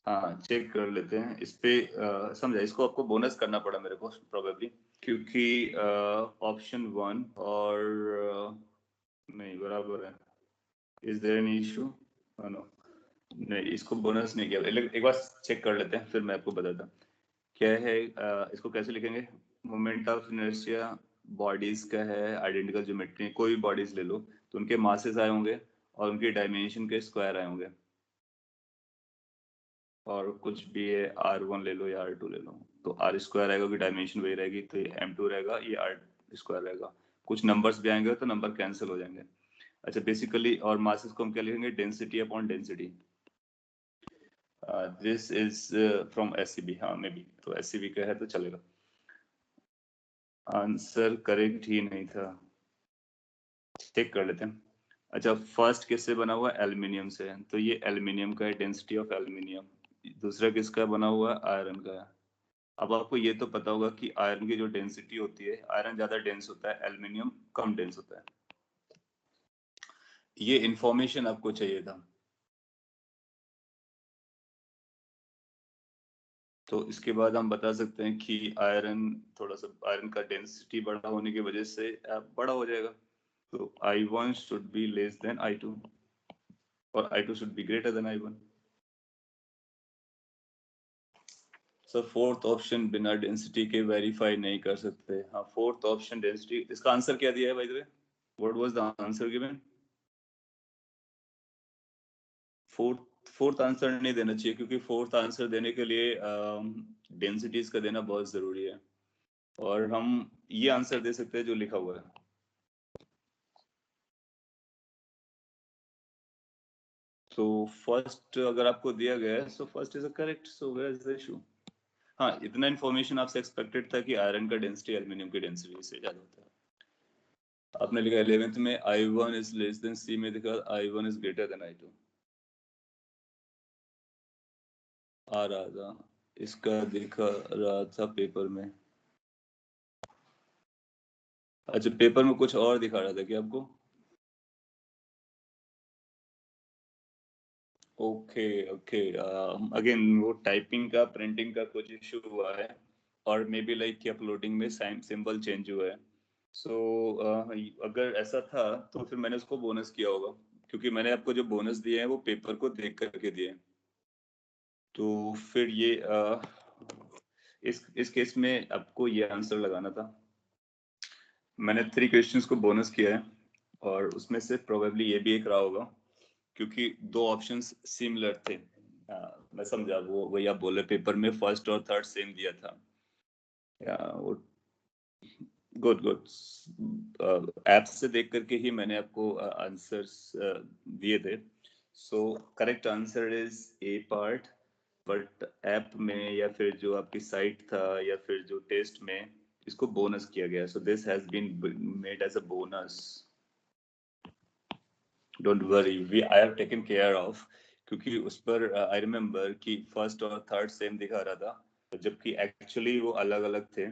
हाँ चेक कर लेते हैं इस पे। समझा, इसको आपको बोनस करना पड़ा मेरे को प्रोबेबली, क्योंकि ऑप्शन 1 और नहीं बराबर है। Is there any issue? No, नहीं इसको बोनस नहीं किया, एक बार चेक कर लेते हैं फिर मैं आपको बताता क्या है। इसको कैसे लिखेंगे, मोमेंट ऑफ इनर्शिया बॉडीज का है, आइडेंटिकल ज्योमेट्री, कोई भी बॉडीज ले लो तो उनके मासेस आए होंगे और उनके डायमेंशन के स्क्वायर आए होंगे, और कुछ भी है R1 ले लो या R2 ले लो, तो R² आएगा, कि डायमेंशन वही रहेगी, तो ये M2 रहेगा, ये R² रहेगा, कुछ नंबर्स भी आएंगे तो नंबर कैंसिल हो जाएंगे। अच्छा बेसिकली, और मासेस को हम क्या लिखेंगे, density upon density. This is from SCB, हाँ मे बी, तो SCB का है तो चलेगा। आंसर करेक्ट ही नहीं था, चेक कर लेते हैं। अच्छा फर्स्ट किससे बना हुआ है, एल्यूमिनियम से, तो ये एल्यूमिनियम का है, डेंसिटी ऑफ एल्यूमिनियम। दूसरा किसका बना हुआ है, आयरन का है। अब आपको ये तो पता होगा कि आयरन की जो डेंसिटी होती है, आयरन ज्यादा डेंस होता है, एल्यूमिनियम कम डेंस होता है। ये इंफॉर्मेशन आपको चाहिए था। तो इसके बाद हम बता सकते हैं कि आयरन थोड़ा सा, आयरन का डेंसिटी बड़ा होने की वजह से बड़ा हो जाएगा, तो I1 should be less than I2 और I2 should be greater than I1। Sir fourth option बिना डेंसिटी के वेरीफाई नहीं कर सकते। हाँ फोर्थ ऑप्शन डेंसिटी, इसका आंसर क्या दिया है by the way, what was the answer given? Fourth answer नहीं देना चाहिए, क्योंकि फोर्थ आंसर देने के लिए डेंसिटीज का देना बहुत जरूरी है, और हम ये आंसर दे सकते हैं जो लिखा हुआ है। तो फर्स्ट अगर आपको दिया गया है, so first is a correct, so where is the issue? हाँ इतना इन्फॉर्मेशन आपसे एक्सपेक्टेड था कि आयरन का डेंसिटी एल्यूमिनियम की डेंसिटी से ज्यादा होता है। आपने लिखा 11th में I1 is less than C, में लिखा I1 is greater than I2। आ रहा था, इसका दिखा रहा था पेपर में। अच्छा, पेपर में कुछ और दिखा रहा था क्या आपको? ओके ओके, अगेन वो टाइपिंग का प्रिंटिंग का कुछ इशू हुआ है, और मे बी लाइक कि अपलोडिंग में सिंबल चेंज हुआ है। सो अगर ऐसा था तो फिर मैंने उसको बोनस किया होगा, क्योंकि मैंने आपको जो बोनस दिए हैं वो पेपर को देख करके दिए हैं। तो फिर ये इस केस में आपको ये आंसर लगाना था। मैंने 3 क्वेश्चंस को बोनस किया है, और उसमें से प्रोबेबली ये भी एक रहा होगा, क्योंकि 2 ऑप्शंस सिमिलर थे। मैं समझा, वो वही आप बोले, पेपर में फर्स्ट और थर्ड सेम दिया था। या वो गुड गुड, ऐप से देख करके ही मैंने आपको आंसर्स दिए थे। सो correct answer is a part, but app में या फिर जो आपकी साइट था या फिर जो टेस्ट में, इसको बोनस किया गया। So this has been made as a bonus. Don't worry, we I have taken care of, क्योंकि उस पर आई रिमेम्बर कि फर्स्ट और थर्ड सेम दिखा रहा था, जबकि एक्चुअली वो अलग अलग थे।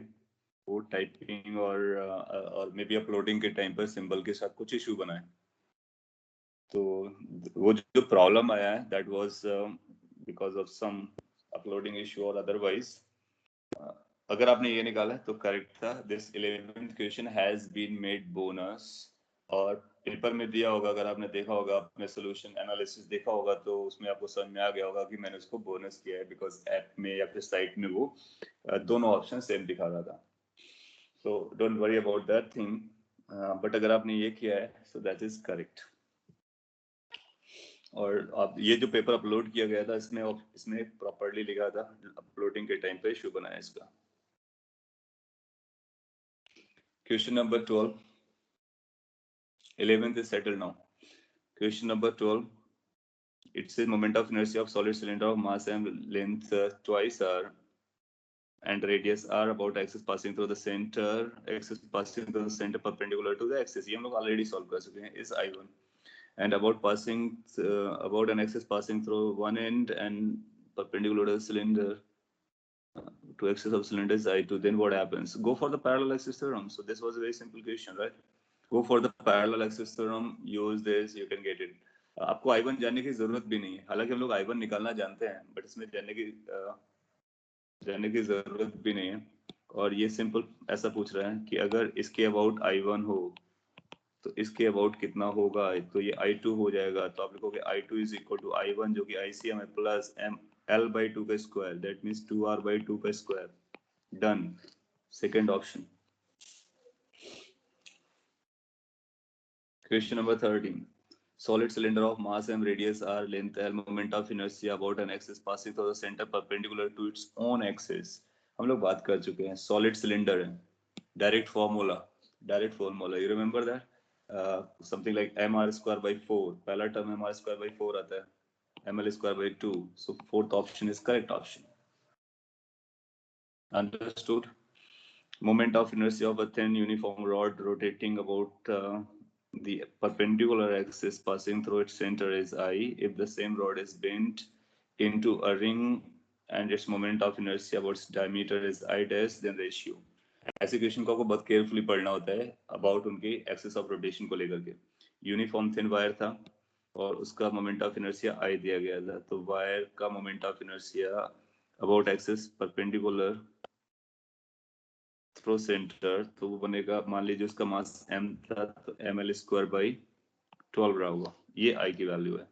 वो टाइपिंग और मे बी अपलोडिंग के टाइम पर सिंबल के साथ कुछ इशू बना है। तो वो जो प्रॉब्लम आया है that was because of some uploading issue, और अदरवाइज अगर आपने ये निकाला है तो करेक्ट था। This 11th question has been made bonus. और पेपर में दिया होगा, अगर आपने देखा होगा, आपने सोल्यूशन एनालिसिस देखा होगा, तो उसमें आपको समझ में आ गया होगा कि मैंने उसको बोनस किया है, बिकॉज ऐप में या फिर साइट में वो दोनों ऑप्शन सेम दिखा रहा था। So don't worry about that thing, but अगर आपने ये किया है सो दैट इज करेक्ट। और आप ये जो पेपर अपलोड किया गया था, इसमें इसमें प्रॉपर्ली लिखा था, अपलोडिंग के टाइम पे इशू बनाया इसका। Question number 12, 11th is settled now. Question number 12. It says moment of inertia of solid cylinder of mass and length twice r and radius r about axis passing through the center, axis passing through the center perpendicular to the axis. ये हम लोग already solve कर चुके हैं, is I1. And about passing about an axis passing through one end and perpendicular to the cylinder to axis of cylinder is I2. Then what happens? Go for the parallel axis theorem. So this was a very simple question, right? Go for the parallel axis theorem. Use this, you can get it. आपको I1 जानने की जरूरत भी नहीं है, हालांकि हम लोग I1 निकालना जानते हैं, बट इसमें जानने की जरूरत भी नहीं है। और ये सिंपल ऐसा पूछ रहा है कि अगर इसके अबाउट I1 हो तो इसके अबाउट कितना होगा, तो ये I2 हो जाएगा। तो आप लिखोगे I2 is equal to I1, जो कि ICM है, प्लस M L by 2 का square, that means 2R by 2 का square. Done. Second option. Question number 13. Solid cylinder of mass m, radius r, length l, moment of inertia about an axis passing through the center perpendicular to its own axis. हम लोग बात कर चुके हैं, solid cylinder है, direct formula, you remember that, something like M R square by 4, पहला term M R square by 4 आता है, M L square by 2, so fourth option is correct option. Understood. Moment of inertia of a thin uniform rod rotating about the perpendicular axis passing through its center is I. If the same rod is bent into a ring and its moment of inertia about its diameter is I dash, then ratio. ऐसे question को आपको बहुत carefully पढ़ना होता है about उनके axis of rotation को लेकर के। यूनिफॉर्म थिन वायर था और उसका मोमेंट ऑफ इनर्शिया आई दिया गया था, तो वायर का moment of inertia about axis perpendicular through centre, तो वो बनेगा, मान लीजिए उसका मास m था, तो एम एल स्क्वायर बाई 12 रहा होगा, ये I की वैल्यू है।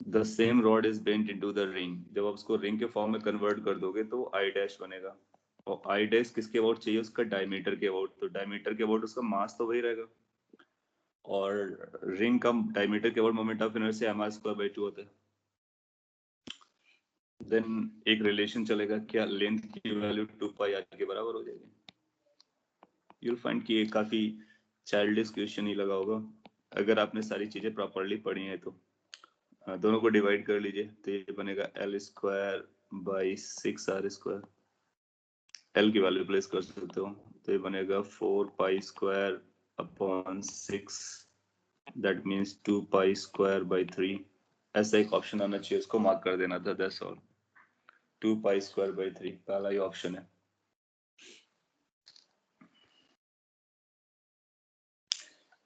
The same rod is bent into the ring, जब आप उसको रिंग के फॉर्म में कन्वर्ट कर दोगे तो I डैश बनेगा, और I डैश किसके अबाउट चाहिए, उसका डायमीटर के अबाउट, तो डायमीटर के अबाउट उसका मास तो वही रहेगा, और रिंग का डायमीटर के about moment of inertia M R square by 2 होता है। देन एक रिलेशन चलेगा, क्या लेंथ की वैल्यू 2 पाई आर के बराबर हो जाएगी। यूल फाइंड कि ये काफी चाइल्डिश क्वेश्चन ही लगा होगा, अगर आपने सारी चीजें प्रॉपरली पढ़ी हैं तो। दोनों को डिवाइड कर लीजिए, तो ये बनेगा L square by 6R square, L की वैल्यू प्लेस कर सकते हो, तो ये बनेगा 4 pi square upon 6, that means 2 pi square by 3। ऐसा एक ऑप्शन आना चाहिए, उसको मार्क कर देना था, that's all. 2 pi square by 3, पहला ही ऑप्शन है।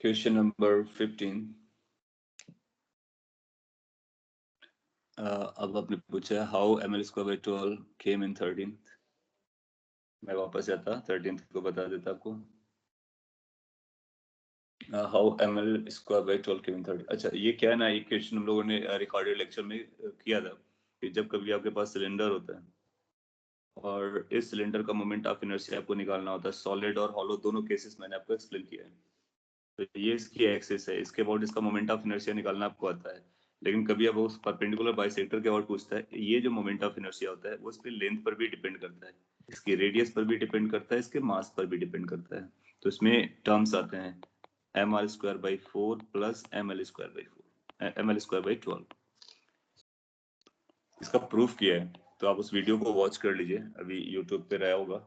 Question number 15। अब आपने पूछा how ml square by 12 came in 13th। मैं वापस जाता 13th को बता देता आपको। How ml square by 12 came in 13th। अच्छा, ये क्या है ना, ये क्वेश्चन हम लोगों ने रिकॉर्डेड लेक्चर में किया था कि जब कभी आपके पास सिलेंडर होता है और इस सिलेंडर का मोमेंट ऑफ इनर्शिया आपको निकालना होता है, सॉलिड और हॉलो दोनों केसेस मैंने आपको एक्सप्लेन किया है। तो ये इसकी एक्सिस है, इसके अबाउट इसका मोमेंट ऑफ इनर्शिया निकालना आपको आता है। लेकिन कभी अब उस परपेंडिकुलर बाइसेक्टर के अबाउट पूछता है, ये जो मोमेंट ऑफ इनर्शिया होता है वो इसकी लेंथ पर भी डिपेंड करता है, इसकी रेडियस पर भी डिपेंड करता है, इसके मास पर भी डिपेंड करता है। तो इसमें टर्म्स आते हैं mr square by 4 plus ml square by 4, ml square by 12। इसका प्रूफ किया है, तो आप उस वीडियो को वॉच कर लीजिए, अभी यूट्यूब पे रहा होगा,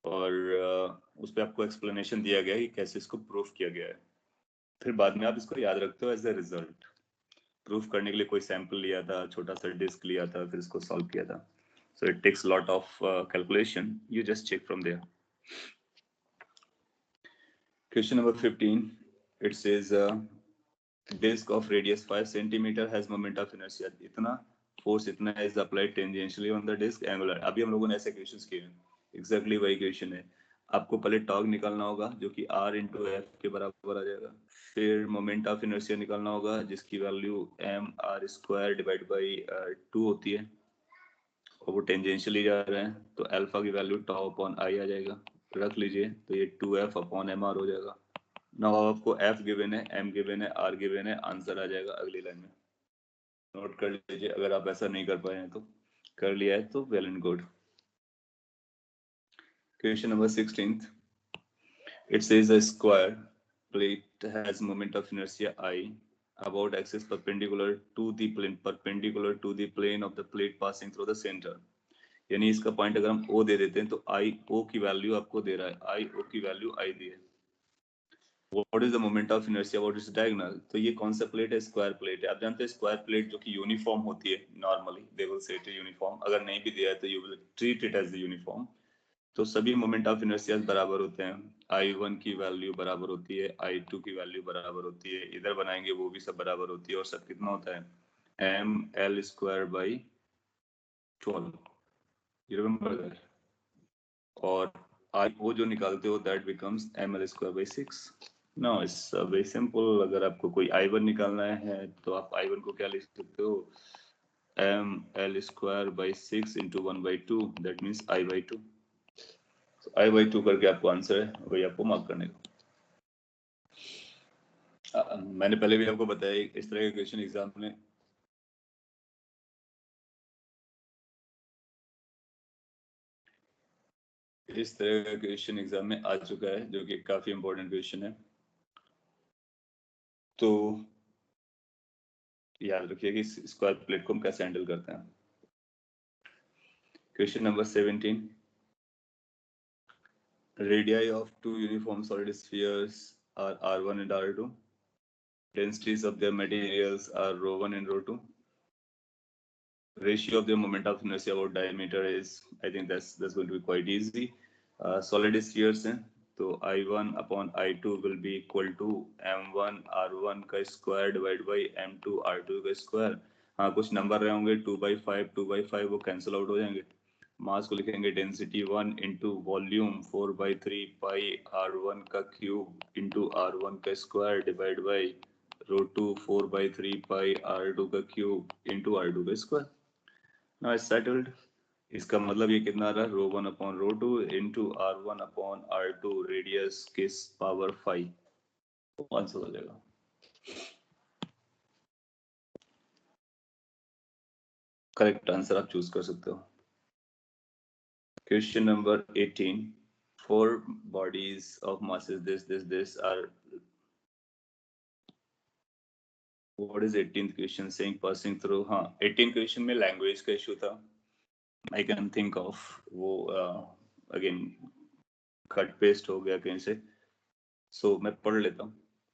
और उस पर आपको एक्सप्लेनेशन दिया गया है कि कैसे इसको प्रूफ किया गया है। फिर बाद में आप इसको याद रखते हो एज ए रिजल्ट। प्रूफ करने के लिए कोई सैंपल लिया था, छोटा सा डिस्क लिया था, फिर इसको सॉल्व किया था। So it takes lot of calculation, you just check from there. Question number 15, it says disc of radius 5 centimetre has moment of inertia इतना, फोर्स इतना is applied tangentially on the disc angular. अभी हम लोगों ने ऐसे questions किए हैं, exactly वही क्वेश्चन है। आपको पहले टॉर्क निकालना होगा जो कि r इंटू एफ के बराबर आ जाएगा। फिर मोमेंट ऑफ इनर्शिया निकालना होगा जिसकी value M R square divide by 2 होती है, और वो टेंजेंशियली जा रहे हैं, तो अल्फा की वैल्यू टाउ अपॉन आई आ जाएगा, रख लीजिए, तो ये 2f अपॉन एम आर हो जाएगा। नाउ आपको f गिवन है, m गिवन है, r गिवन है, आंसर आ जाएगा अगली लाइन में। नोट कर लीजिए, अगर आप ऐसा नहीं कर पाए हैं तो, कर लिया है तो well and good. Question number 16, it says a square plate has moment of inertia I about axis perpendicular to the plane of the plate passing through the center। यानी इसका पॉइंट अगर हम O दे देते हैं तो आई ओ की value आपको दे रहा है, आई ओ की वैल्यू आई दी है। What is the moment of inertia what is diagonal. तो ये कौन सा प्लेट है, स्क्वायर प्लेट है। आप जानते हैं स्क्वायर प्लेट जो कि यूनिफॉर्म होती है, normally they will say it uniform, अगर नहीं भी दिया है तो you will treat it as the uniform. तो सभी मोमेंट ऑफ इनर्शिया बराबर होते हैं, I1 की वैल्यू बराबर होती है, I2 की वैल्यू बराबर होती है, इधर बनाएंगे वो भी सब बराबर होती है, और सब कितना होता है ml square by 12, you remember that. और I0 जो निकालते हो that becomes ml square by 6। Now it's very simple, अगर आपको कोई I1 निकालना है तो आप I1 को क्या लिख सकते हो, ml square by 6 into 1/2, that means I/2। I/2 करके आपको आंसर है वही आपको मार्क करने का। मैंने पहले भी आपको बताया इस तरह के क्वेश्चन एग्जाम में इस तरह का क्वेश्चन एग्जाम में आ चुका है, जो कि काफी इंपॉर्टेंट क्वेश्चन है। तो याद रखिए कि स्क्वायर प्लेट को हम कैसे हैंडल करते हैं। Question number 17, radii of two uniform solid spheres are r1 and r2, densities of their materials are ρ1 and ρ2, ratio of the moment of inertia about diameter is, I think that's going to be quite easy। solid spheres हैं तो I1 upon I2 will be equal to M1 R1 का square divide by M2 R2 का square. हाँ, कुछ number रहे होंगे 2/5 वो cancel out हो जाएंगे। मास को लिखेंगे डेंसिटी 1 इंटू वॉल्यूम 4/3 पाई R1 का क्यूब इंटू R1 का square divide by ρ2 4/3 pi R2 का क्यूब इंटू R2 का स्क्वायर। Now it's settled. इसका मतलब ये कितना आ रहा है, ρ1 upon ρ2 into r1 upon r2 रेडियस किस पावर 5, आंसर हो जाएगा। करेक्ट आंसर आप चूज कर सकते हो। Question number 18, 4 bodies of masses this are, what is 18th question saying passing through। हाँ, 18 क्वेश्चन में लैंग्वेज का इशू था, आई कैन थिंक ऑफ वो अगेन कट पेस्ट हो गया कहीं से, सो मैं पढ़ लेता हूँ।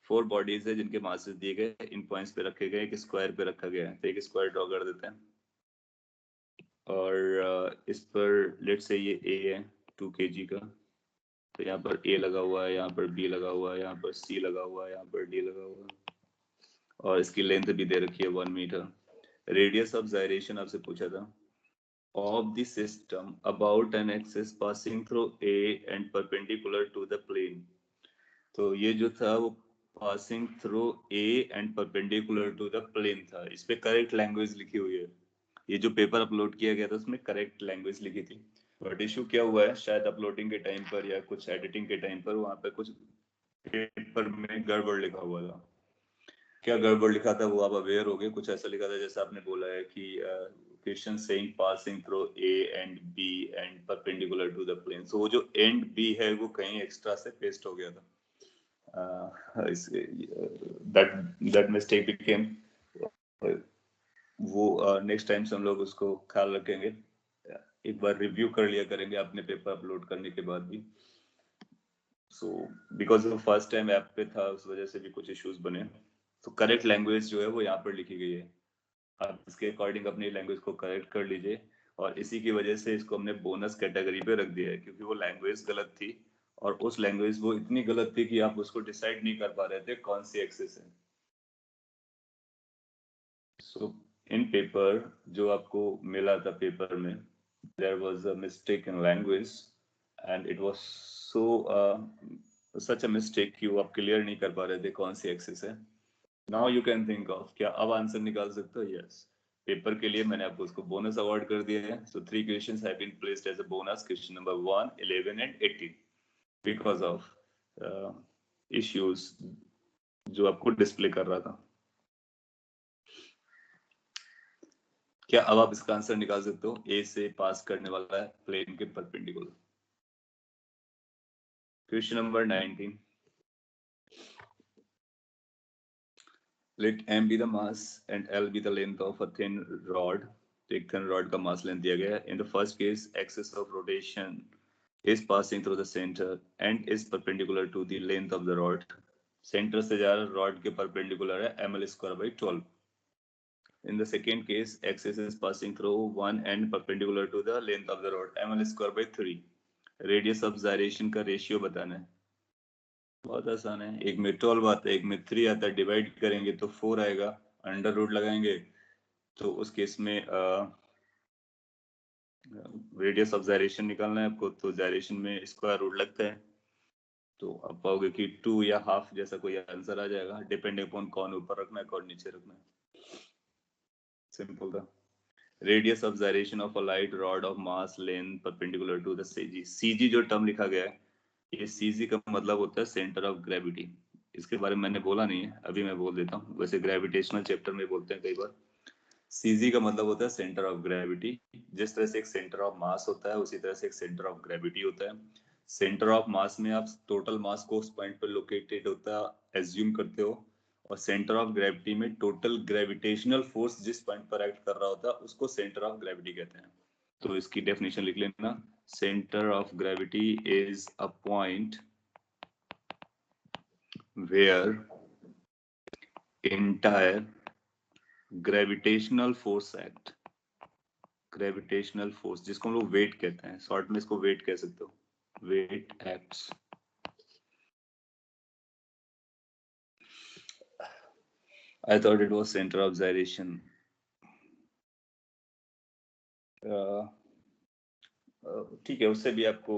4 बॉडीज है जिनके मासेस दिए गए, इन पॉइंट्स पे रखे गए, एक स्क्वायर पे रखा गया है, तो एक स्क्वायर ड्रॉ कर देते हैं। और इस पर लेट से ये ए है 2 kg का, तो यहाँ पर ए लगा हुआ है, यहाँ पर बी लगा हुआ है, यहाँ पर सी लगा हुआ है, यहाँ पर डी लगा हुआ है, और इसकी लेंथ भी दे रखी है 1 मीटर। रेडियस ऑफ जायरेशन आपसे पूछा था of the system about an axis passing through A and perpendicular to the plane। तो ये जो था वो passing through A and perpendicular to the plane था। इस पे करेक्ट लैंग्वेज लिखी हुई है। ये जो पेपर अपलोड किया गया था उसमें करेक्ट लैंग्वेज लिखी थी, बट इशू क्या हुआ है, शायद अपलोडिंग के टाइम पर या कुछ एडिटिंग के टाइम पर वहां पे कुछ पेपर में गड़बड़ लिखा हुआ था। क्या गड़बड़ लिखा था वो आप अवेयर हो गए। कुछ ऐसा लिखा था जैसे आपने बोला है कि question saying passing through A and B and perpendicular to the plane, so वो जो एंड बी है वो कहीं एक्स्ट्रा से पेस्ट हो गया था। दैट मिस्टेक बिकेम, वो नेक्स्ट टाइम से हम लोग उसको ख्याल रखेंगे, एक बार रिव्यू कर लिया करेंगे अपने पेपर अपलोड करने के बाद भी। सो बिकॉज वो फर्स्ट टाइम ऐप पे था उस वजह से भी कुछ इश्यूज बने। तो करेक्ट लैंग्वेज जो है वो यहाँ पर लिखी गई है, आप इसके अकॉर्डिंग अपनी लैंग्वेज को करेक्ट कर लीजिए। और इसी की वजह से इसको हमने बोनस कैटेगरी पे रख दिया है, क्योंकि वो लैंग्वेज गलत थी और उस लैंग्वेज वो इतनी गलत थी कि आप उसको डिसाइड नहीं कर पा रहे थे कौन सी एक्सेस है। सो इन पेपर जो आपको मिला था पेपर में, there was a mistake in language and it was so such a mistake कि वो आप क्लियर नहीं कर पा रहे थे कौन सी एक्सेस है। Now you can think of, क्या अब आंसर निकाल सकते हो? यस, पेपर के लिए मैंने आपको उसको बोनस अवार्ड कर दिया है। So 3 questions have been placed as a bonus, question number 1, 11 and 18, because of issues जो आपको डिस्प्ले कर रहा था। क्या अब आप इसका आंसर निकाल सकते हो? ए से पास करने वाला है प्लेन के perpendicular. Question number 19, let m be the mass and l be the length of a thin rod। तो एक थिन रॉड का मास लेंथ दिया गया है। In the first case axis of rotation is passing through the center and is perpendicular to the length of the rod। Centre से जा रहा rod के परपेंडिकुलर है ml²/12। In the second case, axis is passing through one end perpendicular to the length of the rod ml²/3। Radius of gyration का ratio बताना है। बहुत आसान है, एक में 12 आता है, एक में 3 आता है, डिवाइड करेंगे तो 4 आएगा, अंडर रूट लगाएंगे तो उस केस में रेडियस ऑफ जायरेशन निकालना है आपको, तो जायरेशन में स्क्वायर रूट लगता है, तो आप पाओगे कि 2 या हाफ जैसा कोई आंसर आ जाएगा, डिपेंडिंग अपॉन कौन ऊपर रखना है कौन नीचे रखना है। सिंपल था। Radius of gyration of a light rod of mass length perpendicular to the CG. CG जो टर्म लिखा गया है, ये सीजी का मतलब होता है सेंटर ऑफ ग्रेविटी। इसके बारे में मैंने बोला नहीं है, अभी मैं बोल देता हूँ। वैसे ग्रेविटेशनल चैप्टर में बोलते हैं कई बार। सीजी का मतलब होता है सेंटर ऑफ ग्रेविटी। जिस तरह से एक सेंटर ऑफ मास होता है उसी तरह से एक सेंटर ऑफ ग्रेविटी होता है। सेंटर ऑफ मास में आप टोटल मास को उस पॉइंट पर लोकेटेड होता एज्यूम करते हो, और सेंटर ऑफ ग्रेविटी में टोटल ग्रेविटेशनल फोर्स जिस पॉइंट पर एक्ट कर रहा होता है उसको सेंटर ऑफ ग्रेविटी कहते हैं। तो इसकी डेफिनेशन लिख लेना, centre of gravity is a point where entire gravitational force act। Gravitational force जिसको हम लोग वेट कहते हैं, शॉर्ट में इसको वेट कह सकते हो, weight acts. I thought it was center of gyration। ठीक है, उससे भी आपको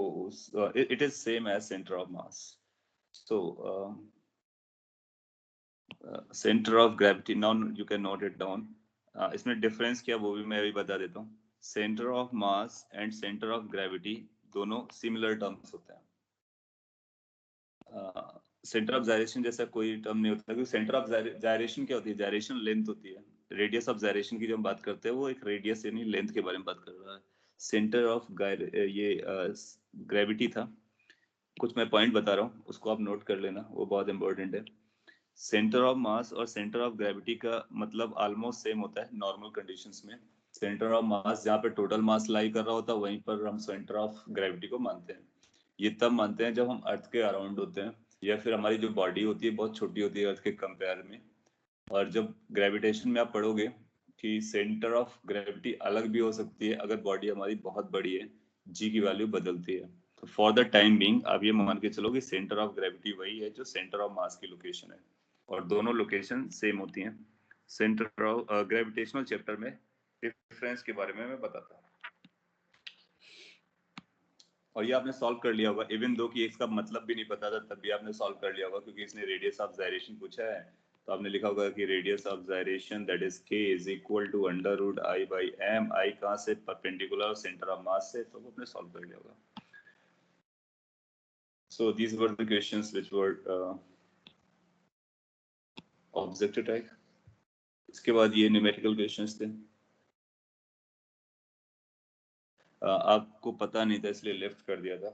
it is same as center of mass। So center of gravity, now you can note it down। इसमें डिफरेंस क्या वो भी मैं अभी बता देता हूँ। Centre of mass and centre of gravity दोनों सिमिलर टर्म्स होते हैं। सेंटर ऑफ जायरेशन जैसा कोई टर्म नहीं होता, क्योंकि सेंटर ऑफ जायरेशन क्या होती है? जायरेशन लेंथ होती है। रेडियस ऑफ जायरेशन की जो हम बात करते हैं वो एक रेडियस यानी लेंथ के बारे में बात कर रहा है। सेंटर ऑफ ये ग्रेविटी था। कुछ मैं पॉइंट बता रहा हूँ, उसको आप नोट कर लेना, वो बहुत इंपॉर्टेंट है। सेंटर ऑफ मास और सेंटर ऑफ ग्रेविटी का मतलब ऑलमोस्ट सेम होता है नॉर्मल कंडीशंस में। सेंटर ऑफ मास जहाँ पे टोटल मास लाई कर रहा होता है वहीं पर हम सेंटर ऑफ ग्रेविटी को मानते हैं। ये तब मानते हैं जब हम अर्थ के अराउंड होते हैं, या फिर हमारी जो बॉडी होती है बहुत छोटी होती है अर्थ के कंपेयर में। और जब ग्रेविटेशन में आप पढ़ोगे कि सेंटर ऑफ ग्रेविटी अलग भी हो सकती है अगर बॉडी हमारी बहुत बड़ी है, जी की वैल्यू बदलती है। तो फॉर द टाइम बीइंग आप ये मान के चलो कि सेंटर ऑफ ग्रेविटी वही है जो सेंटर ऑफ मास की लोकेशन है, और दोनों लोकेशन सेम होती हैं। सेंटर ऑफ ग्रेविटेशनल चैप्टर में डिफरेंस के बारे में मैं बताता हूँ, और ये आपने सॉल्व कर लिया होगा, इवन दो कि इसका मतलब भी नहीं पता था तब भी आपने सॉल्व कर लिया होगा, क्योंकि इसने रेडियस ऑफ जायरेशन पूछा है। तो आपने लिखा होगा कि radius of gyration that is k is equal to under root I by M. I कहाँ से? परपेंडिकुलर सेंटर ऑफ मास से, तो वो आपने सॉल्व कर लिया होगा। So these were the questions which were objective type. इसके बाद ये न्यूमेरिकल क्वेश्चंस थे। आपको पता नहीं था इसलिए लेफ्ट कर दिया था।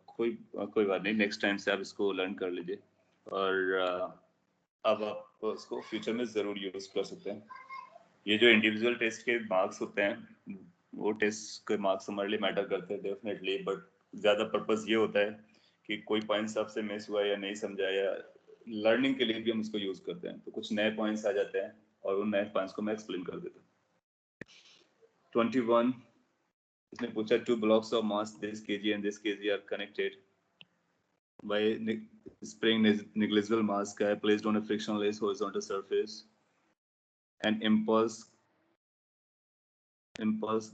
कोई बात नहीं, नेक्स्ट टाइम से आप इसको लर्न कर लीजिए, और अब आप उसको फ्यूचर में ज़रूर यूज़ कर सकते हैं। ये जो इंडिविजुअल टेस्ट के मार्क्स होते हैं, वो टेस्ट के मार्क्स हमारे लिए मैटर करते हैं डेफिनेटली, बट ज़्यादा पर्पस ये होता है कि कोई पॉइंट्स आपसे मिस हुआ या नहीं समझा, या लर्निंग के लिए भी हम इसको यूज़ करते हैं। तो कुछ नए पॉइंट्स आ जाते हैं और उन नए पॉइंट्स को मैं एक्सप्लेन कर देता हूँ। 21 इसने पूछा, two blocks of mass this kg and this kg are connected by spring negligible mass का placed on a frictionless horizontal surface. An impulse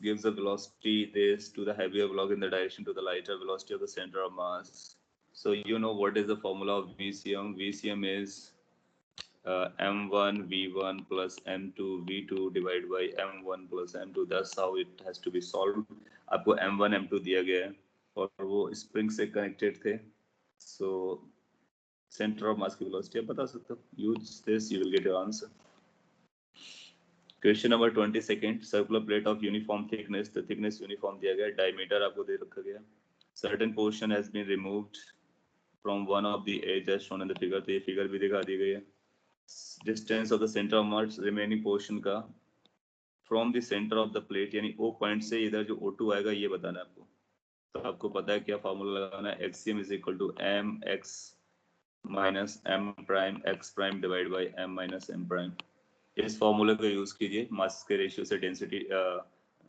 gives a velocity this to the heavier block in the direction to the lighter velocity of the center of mass. So you know what is the formula of VCM? VCM is m1 v1 plus m2 v2 divided by m1 plus m2. That's how it has to be solved. आपको m1 m2 दिया गया है और वो spring से connected थे, so center of mass की velocity आप बता सकते हो. Use this, you will get your answer. Question number 22. Circular plate of uniform thickness. The thickness uniform दिया गया, diameter आपको दे रखा गया. Certain portion has been removed from one of the edge as shown in the figure. तो ये figure भी दिखा दी गई है. Distance of the center of mass remaining portion का from the center of the plate, यानी O point से इधर जो O2 आएगा ये बताना है आपको. तो आपको पता है क्या फार्मूला लगाना है? HCM is equal to mx minus m prime x prime divided by m minus m prime. इस फॉर्मूले को यूज कीजिए, मास के रेशियो से डेंसिटी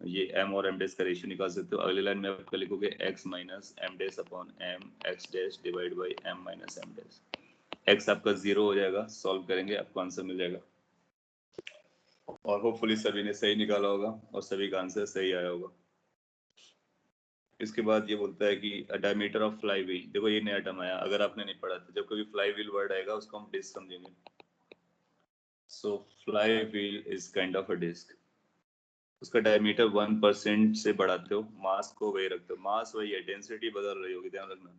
ये m और m डैश का रेशियो निकाल सकते हो. अगली लाइन में आप लिखोगे x minus m dash upon m x dash divide by m minus m dash. x आपका 0 हो जाएगा, सॉल्व करेंगे आपको आंसर मिल जाएगा, और होपफुली सभी ने सही निकाला होगा और सभी का आंसर सही आया होगा. इसके बाद ये बोलता है कि डायमीटर ऑफ फ्लाई व्हील. देखो ये नया टर्म आया, अगर आपने नहीं पढ़ा था, जब कभी फ्लाई व्हील वर्ड आएगा उसको हम डिस्क समझेंगे. So fly wheel is kind of a disc. उसका डायमीटर 1% से बढ़ाते हो, मास को वही रखते हो, मास वही है, डेंसिटी बदल रही होगी, ध्यान रखना.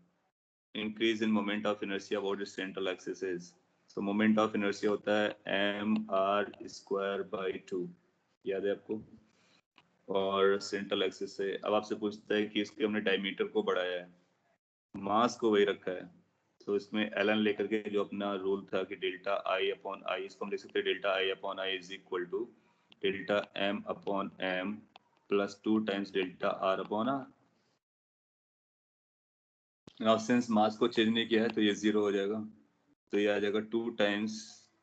Increase in moment of inertia about it's central axis is. So moment of inertia होता है mr²/2, याद है आपको, और सेंट्रल एक्सिस से. अब आपसे पूछता है कि इसके हमने डायमीटर को बढ़ाया है, मास को वही रखा है, तो इसमें एलन लेकर के जो अपना रूल था कि डेल्टा आई अपॉन आई, इसको हम लिख सकते हैं delta I upon I is equal to delta M upon M plus 2 times delta R upon R. Now since mass को चेंज नहीं किया है तो ये 0 हो जाएगा, तो ये आ जाएगा 2 टाइम्स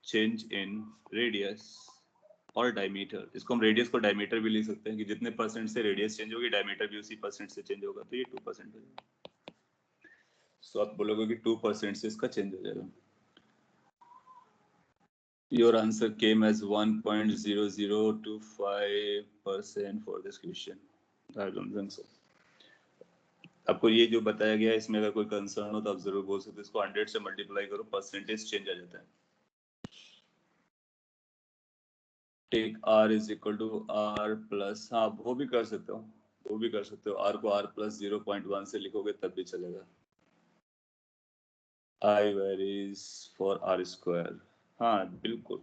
चेंज इन रेडियस और डायमीटर. इसको हम रेडियस को डायमीटर भी लिख सकते हैं कि जितने परसेंट से रेडियस चेंज होगी डायमीटर भी उसी परसेंट से चेंज होगा, तो ये 2% हो जाएगा. सो आप बोलोगे कि 2% से इसका चेंज हो जाएगा. Your answer came as 1.0025% for this question. I don't think so. आपको ये जो बताया गया है इसमें अगर कोई कंसर्न हो तो आप जरूर बोल सकते हो. इसको 100 से मल्टीप्लाई करो, परसेंटेज चेंज आ जाता है. Take r is equal to r plus, हाँ वो भी कर सकते हो, वो भी कर सकते हो. r को r प्लस 0.1 से लिखोगे तब भी चलेगा. I varies for r square. हाँ बिल्कुल.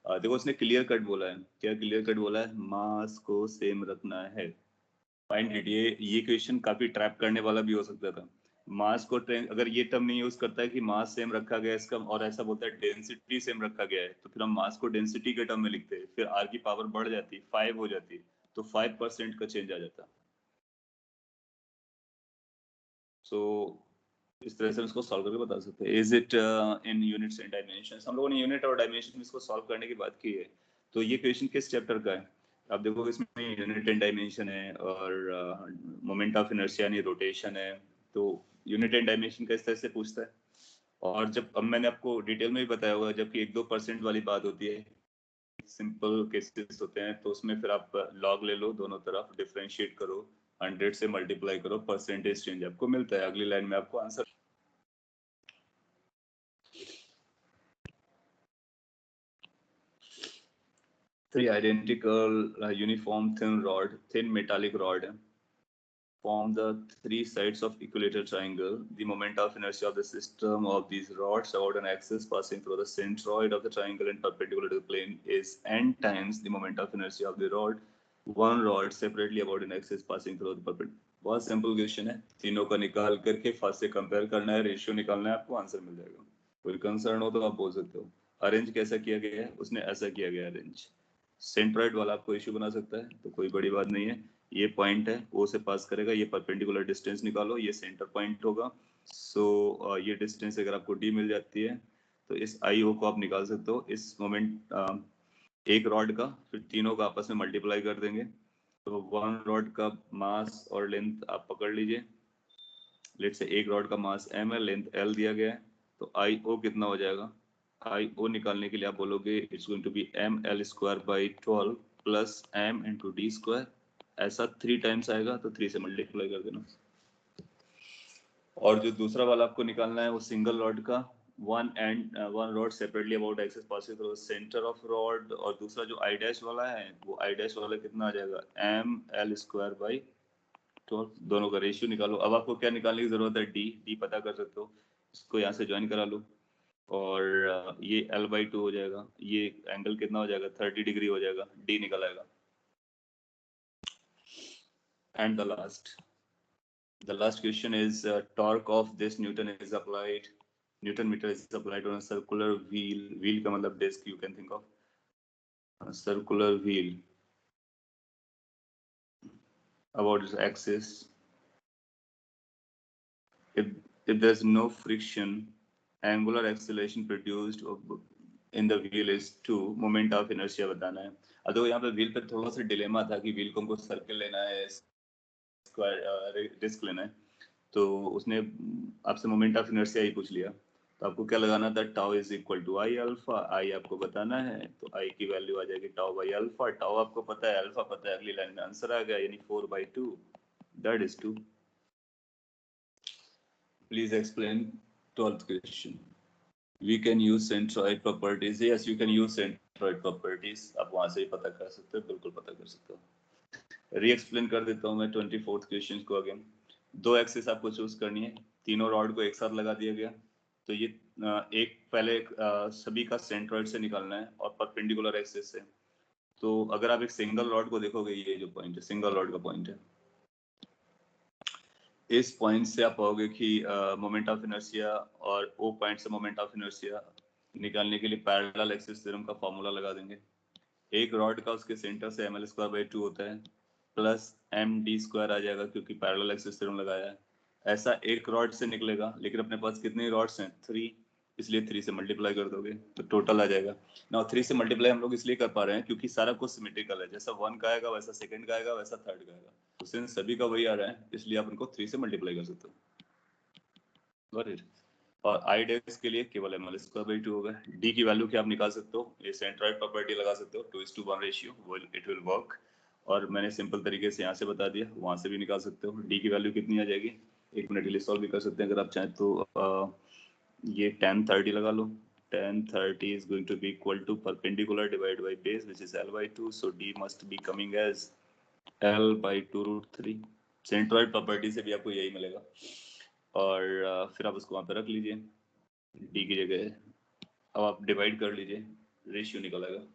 देखो उसने क्लियर कट बोला है. क्या क्लियर कट बोला है? मास को सेम रखना है. Find it. ये क्वेश्चन काफी ट्रैप करने वाला भी हो सकता था. मास को अगर ये टर्म नहीं यूज करता है कि मास सेम रखा गया है इसका, और ऐसा बोलता है डेंसिटी सेम रखा गया है, तो फिर हम मास को डेंसिटी के टर्म में लिखते हैं, फिर आर की पावर बढ़ जाती, 5 हो जाती, तो 5% का चेंज आ जाता. सो इस तरह से इसको सॉल्व करके बता सकते हैं. Is it in units and dimensions. हम लोगों ने यूनिट और डायमेंशन इसको सॉल्व करने की बात की है, तो ये क्वेश्चन किस चैप्टर का है? आप देखोगे इसमें यूनिट एंड डायमेंशन है और मोमेंट ऑफ इनर्शिया यानी रोटेशन है। तो यूनिट एंड डायमेंशन का इस तरह से पूछता है। और जब अब मैंने आपको डिटेल में भी बताया होगा, जबकि 1-2% वाली बात होती है, सिंपल केसेस होते हैं, तो उसमें फिर आप लॉग ले लो, दोनों तरफ डिफरेंशिएट करो, 100 से मल्टीप्लाई करो, परसेंटेज चेंज आपको मिलता है। अगली लाइन में आपको answer. 3 identical uniform thin metallic rod form the 3 sides of equilateral triangle. The moment of inertia of the system of these rods about an axis passing through the centroid of the triangle and perpendicular to the plane is n times the moment of inertia of the rod. One rod separately about an axis passing through the perpendicular. बहुत simple question है, तीनों का निकाल करके first से compare करना है, ratio निकालना है, आपको आंसर मिल जाएगा। कोई कंसर्न हो तो आप बोल सकते हो। अरेंज कैसा किया गया है? उसने ऐसा किया गया अरेंज। सेंट्रॉइड वाला आपको इश्यू बना सकता है, तो कोई बड़ी बात नहीं है। ये पॉइंट है, ओ से पास करेगा, ये परपेंडिकुलर डिस्टेंस निकालो, ये सेंटर पॉइंट होगा। सो ये डिस्टेंस अगर आपको डी मिल जाती है तो इस आई ओ को आप निकाल सकते हो। इस मोमेंट एक रॉड का फिर तीनों का आपस में मल्टीप्लाई कर देंगे, तो वन रॉड का मास और लेंथ आप पकड़ लीजिए। लेट से एक रॉड का मास m है, लेंथ l दिया गया है, तो आई ओ कितना हो जाएगा? आई ओ निकालने के लिए आप बोलोगे it's going to be ml² / 12 plus m × d²। ऐसा 3 टाइम्स आएगा, तो 3 से मल्टीप्लाई कर देना। और जो दूसरा वाला आपको निकालना है वो सिंगल रॉड का, one rod separately about axis passing through centre of rod, और दूसरा जो आई डैश वाला है वो आई डैश वाला कितना आ जाएगा? ml² / 12। दोनों का रेशियो निकालो। अब आपको क्या निकालने की जरूरत है? डी पता कर सकते हो, इसको यहाँ से ज्वाइन करा लो, और ये l/2 हो जाएगा। ये एंगल कितना हो जाएगा? 30 डिग्री हो जाएगा, डी निकल आएगा। And the last question is torque of this Newton is applied, Newton meter is applied on a circular wheel का मतलब disc, you can think of a circular wheel about its axis. If there's no friction, angular acceleration produced in the wheel is 2, moment of inertia बताना है। अब देखो यहाँ पे wheel पे थोड़ा सा डिलेमा था कि व्हील को हमको सर्कल लेना है, स्क्वायर डिस्क लेना है, तो उसने आपसे मोमेंट ऑफ इनर्शिया ही पूछ लिया। तो आपको क्या लगाना था? Tau is equal to I alpha. I आपको बताना है, तो आई की वैल्यू आ जाएगी टाउ बाई अल्फा। टाउ आपको पता है, अल्फा पता है, अगली लाइन में आंसर आ गया, यानी 4/2, that is 2। Please explain 12th question. We can use centroid properties. Yes, you can use centroid properties. आप वहां से ही पता कर सकते हो, बिल्कुल पता कर सकते हो। री एक्सप्लेन कर देता हूँ मैं 24th क्वेश्चन को अगेन। 2 एक्सिस आपको चूज करनी है, तीनों रॉड को एक साथ लगा दिया गया। तो ये एक पहले सभी का सेंट्रॉइड से निकालना है और परपेंडिकुलर एक्सिस से। तो अगर आप एक सिंगल रॉड को देखोगे, ये जो पॉइंट है सिंगल रॉड का पॉइंट है, इस पॉइंट से आप पाओगे कि मोमेंट ऑफ इनर्शिया, और ओ पॉइंट से मोमेंट ऑफ इनर्शिया निकालने के लिए पैरेलल एक्सिस थ्योरम का फॉर्मूला लगा देंगे। एक रॉड का उसके सेंटर से ml² / 2 होता है, प्लस md² आ जाएगा क्योंकि पैरेलल एक्सिस थ्योरम लगाया है। ऐसा एक रॉड से निकलेगा, लेकिन अपने पास कितने रॉड्स हैं? 3, इसलिए 3 से मल्टीप्लाई कर दोगे तो टोटल आ जाएगा। नाउ 3 से मल्टीप्लाई हम लोग इसलिए कर पा रहे हैं क्योंकि सारा कुछ सिमेट्रिकल है, जैसा 1 का आएगा वैसा सेकंड का आएगा वैसा थर्ड का आएगा, तो सिंस सभी का वही आ रहा है इसलिए आप उनको 3 से मल्टीप्लाई कर सकते हो। Got it. और आई डैश के लिए केवल ml² / 2 होगा। डी की वैल्यू क्या आप निकाल सकते हो? ये सेंट्रॉइड प्रॉपर्टी लगा सकते हो, 2:1 रेशियो, इट विल वर्क। और मैंने सिंपल तरीके से यहाँ से बता दिया, वहां से भी निकाल सकते हो। डी की वैल्यू कितनी आ जाएगी? 1 मिनट के लिए सॉल्व भी कर सकते हैं अगर आप चाहें तो। ये tan 30 लगा लो। tan 30 is going to be equal to perpendicular divided by base, which is l/2, so d must be coming as l/2√3। Centroid property से भी आपको यही मिलेगा, और फिर आप उसको वहां पर रख लीजिए डी की जगह। अब आप डिवाइड कर लीजिए, रेशियो निकल आएगा।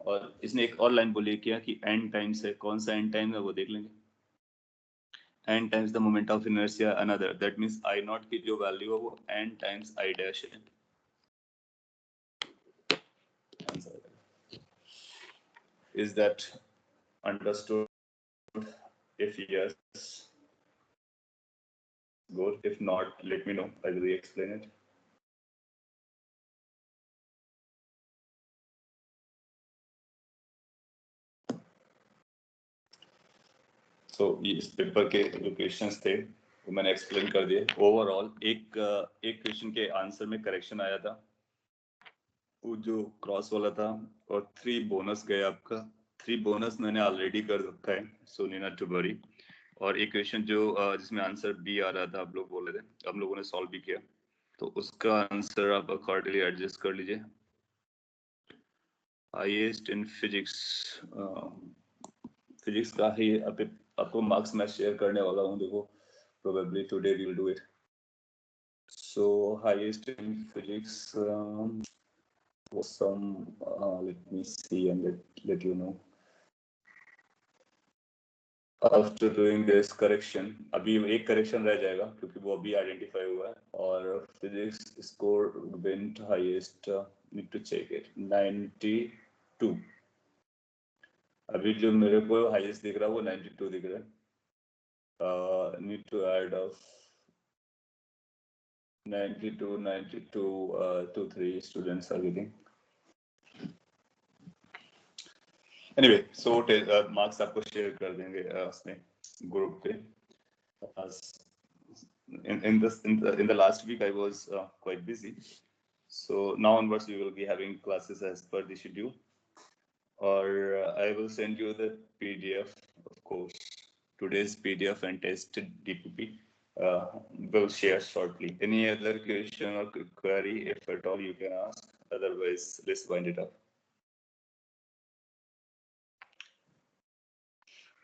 और इसने एक और लाइन बोली क्या कि n टाइम्स है, कौन सा n टाइम्स है वो देख लेंगे। n times the moment of inertia another, that means I not की जो वैल्यू है वो n टाइम्स आई डैश है। Is that understood? If yes, good. If not, let me know. I will re-explain it. सो इस paper के जो questions थे वो मैंने एक्सप्लेन कर दिए। ओवरऑल एक क्वेश्चन के आंसर में करेक्शन आया था, वो जो क्रॉस वाला था, और 3 बोनस गए आपका। 3 बोनस मैंने ऑलरेडी कर रखा है, सो नी नॉट टू वरी। और एक क्वेश्चन जो जिसमें आंसर बी आ रहा था, आप लोग बोल रहे थे, हम लोगों ने सॉल्व भी किया, तो उसका आंसर आप अकॉर्डिंगली एडजस्ट कर लीजिए। हाईएस्ट इन फिजिक्स, फिजिक्स का ही आपको मार्क्स मैं शेयर करने वाला हूँ, देखो probably today we'll do it. So highest in physics was some let me see and let you know. After doing this correction, अभी एक correction रह जाएगा क्योंकि वो अभी identify हुआ है, और physics score went highest, need to check it, 92। अभी जो मेरे को highest दिख रहा है वो 92 दिख रहा है। Need to add of 92, 2, 3 students are getting. Anyway, so marks आपको share कर देंगे उसमें group पे। In the last week I was quite busy, so now onwards we will be having classes as per the schedule, or I will send you the PDF, of course. Today's PDF and test DPP will share shortly. Any other question or query, if at all, you can ask. Otherwise, let's wind it up.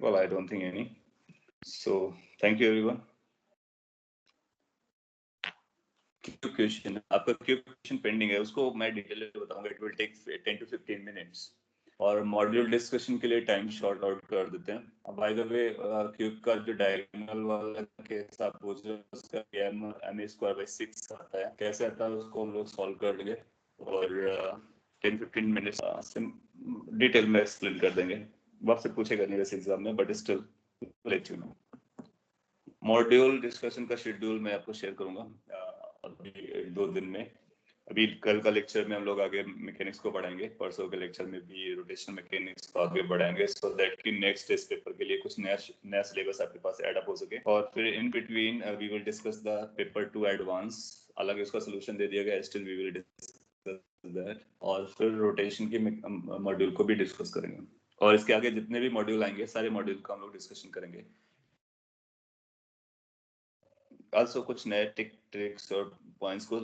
Well, I don't think any. So, thank you, everyone. Question, आपका question pending है, उसको मैं detail में बताऊंगा। It will take 10 to 15 minutes, और module discussion के लिए time short out कर देते हैं। बाय द वे, क्यूब का जो डायगोनल वाला केस आप पूछ रहे हो, उसका m²/6 आता है, कैसे आता है उसको हम लोग सॉल्व कर लेंगे, और 10-15 मिनट्स डिटेल में एक्सप्लेन कर देंगे। आपसे पूछेगा नहीं वैसे एग्जाम में, but still let you know. Module discussion का शेड्यूल मैं आपको शेयर करूंगा अभी 2 दिन में। अभी कल का लेक्चर में हम लोग आगे मैकेनिक्स को पढ़ाएंगे, परसों के लेक्चर में भी रोटेशनल मैकेनिक्स को आगे बढ़ाएंगे, सो दैट कि नेक्स्ट टेस्ट पेपर के लिए कुछ नया सिलेबस आपके पास ऐड अप हो सके। और फिर in between we will discuss the paper 2 advance, अलग इसका सॉल्यूशन दे दिया गया, still we will discuss that. और फिर रोटेशन के मॉड्यूल को भी डिस्कस करेंगे, और इसके आगे जितने भी मॉड्यूल आएंगे सारे मॉड्यूल का हम लोग डिस्कशन करेंगे। also कुछ नए ट्रिक्स और पॉइंट्स को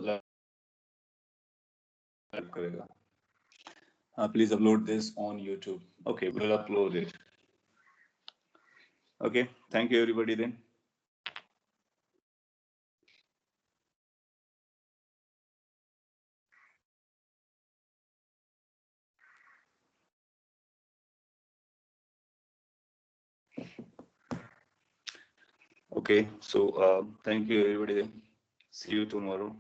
हेल्प करेगा। Please upload this on YouTube. Okay, we'll upload it. Okay, thank you everybody then. Okay, so thank you everybody then. See you tomorrow.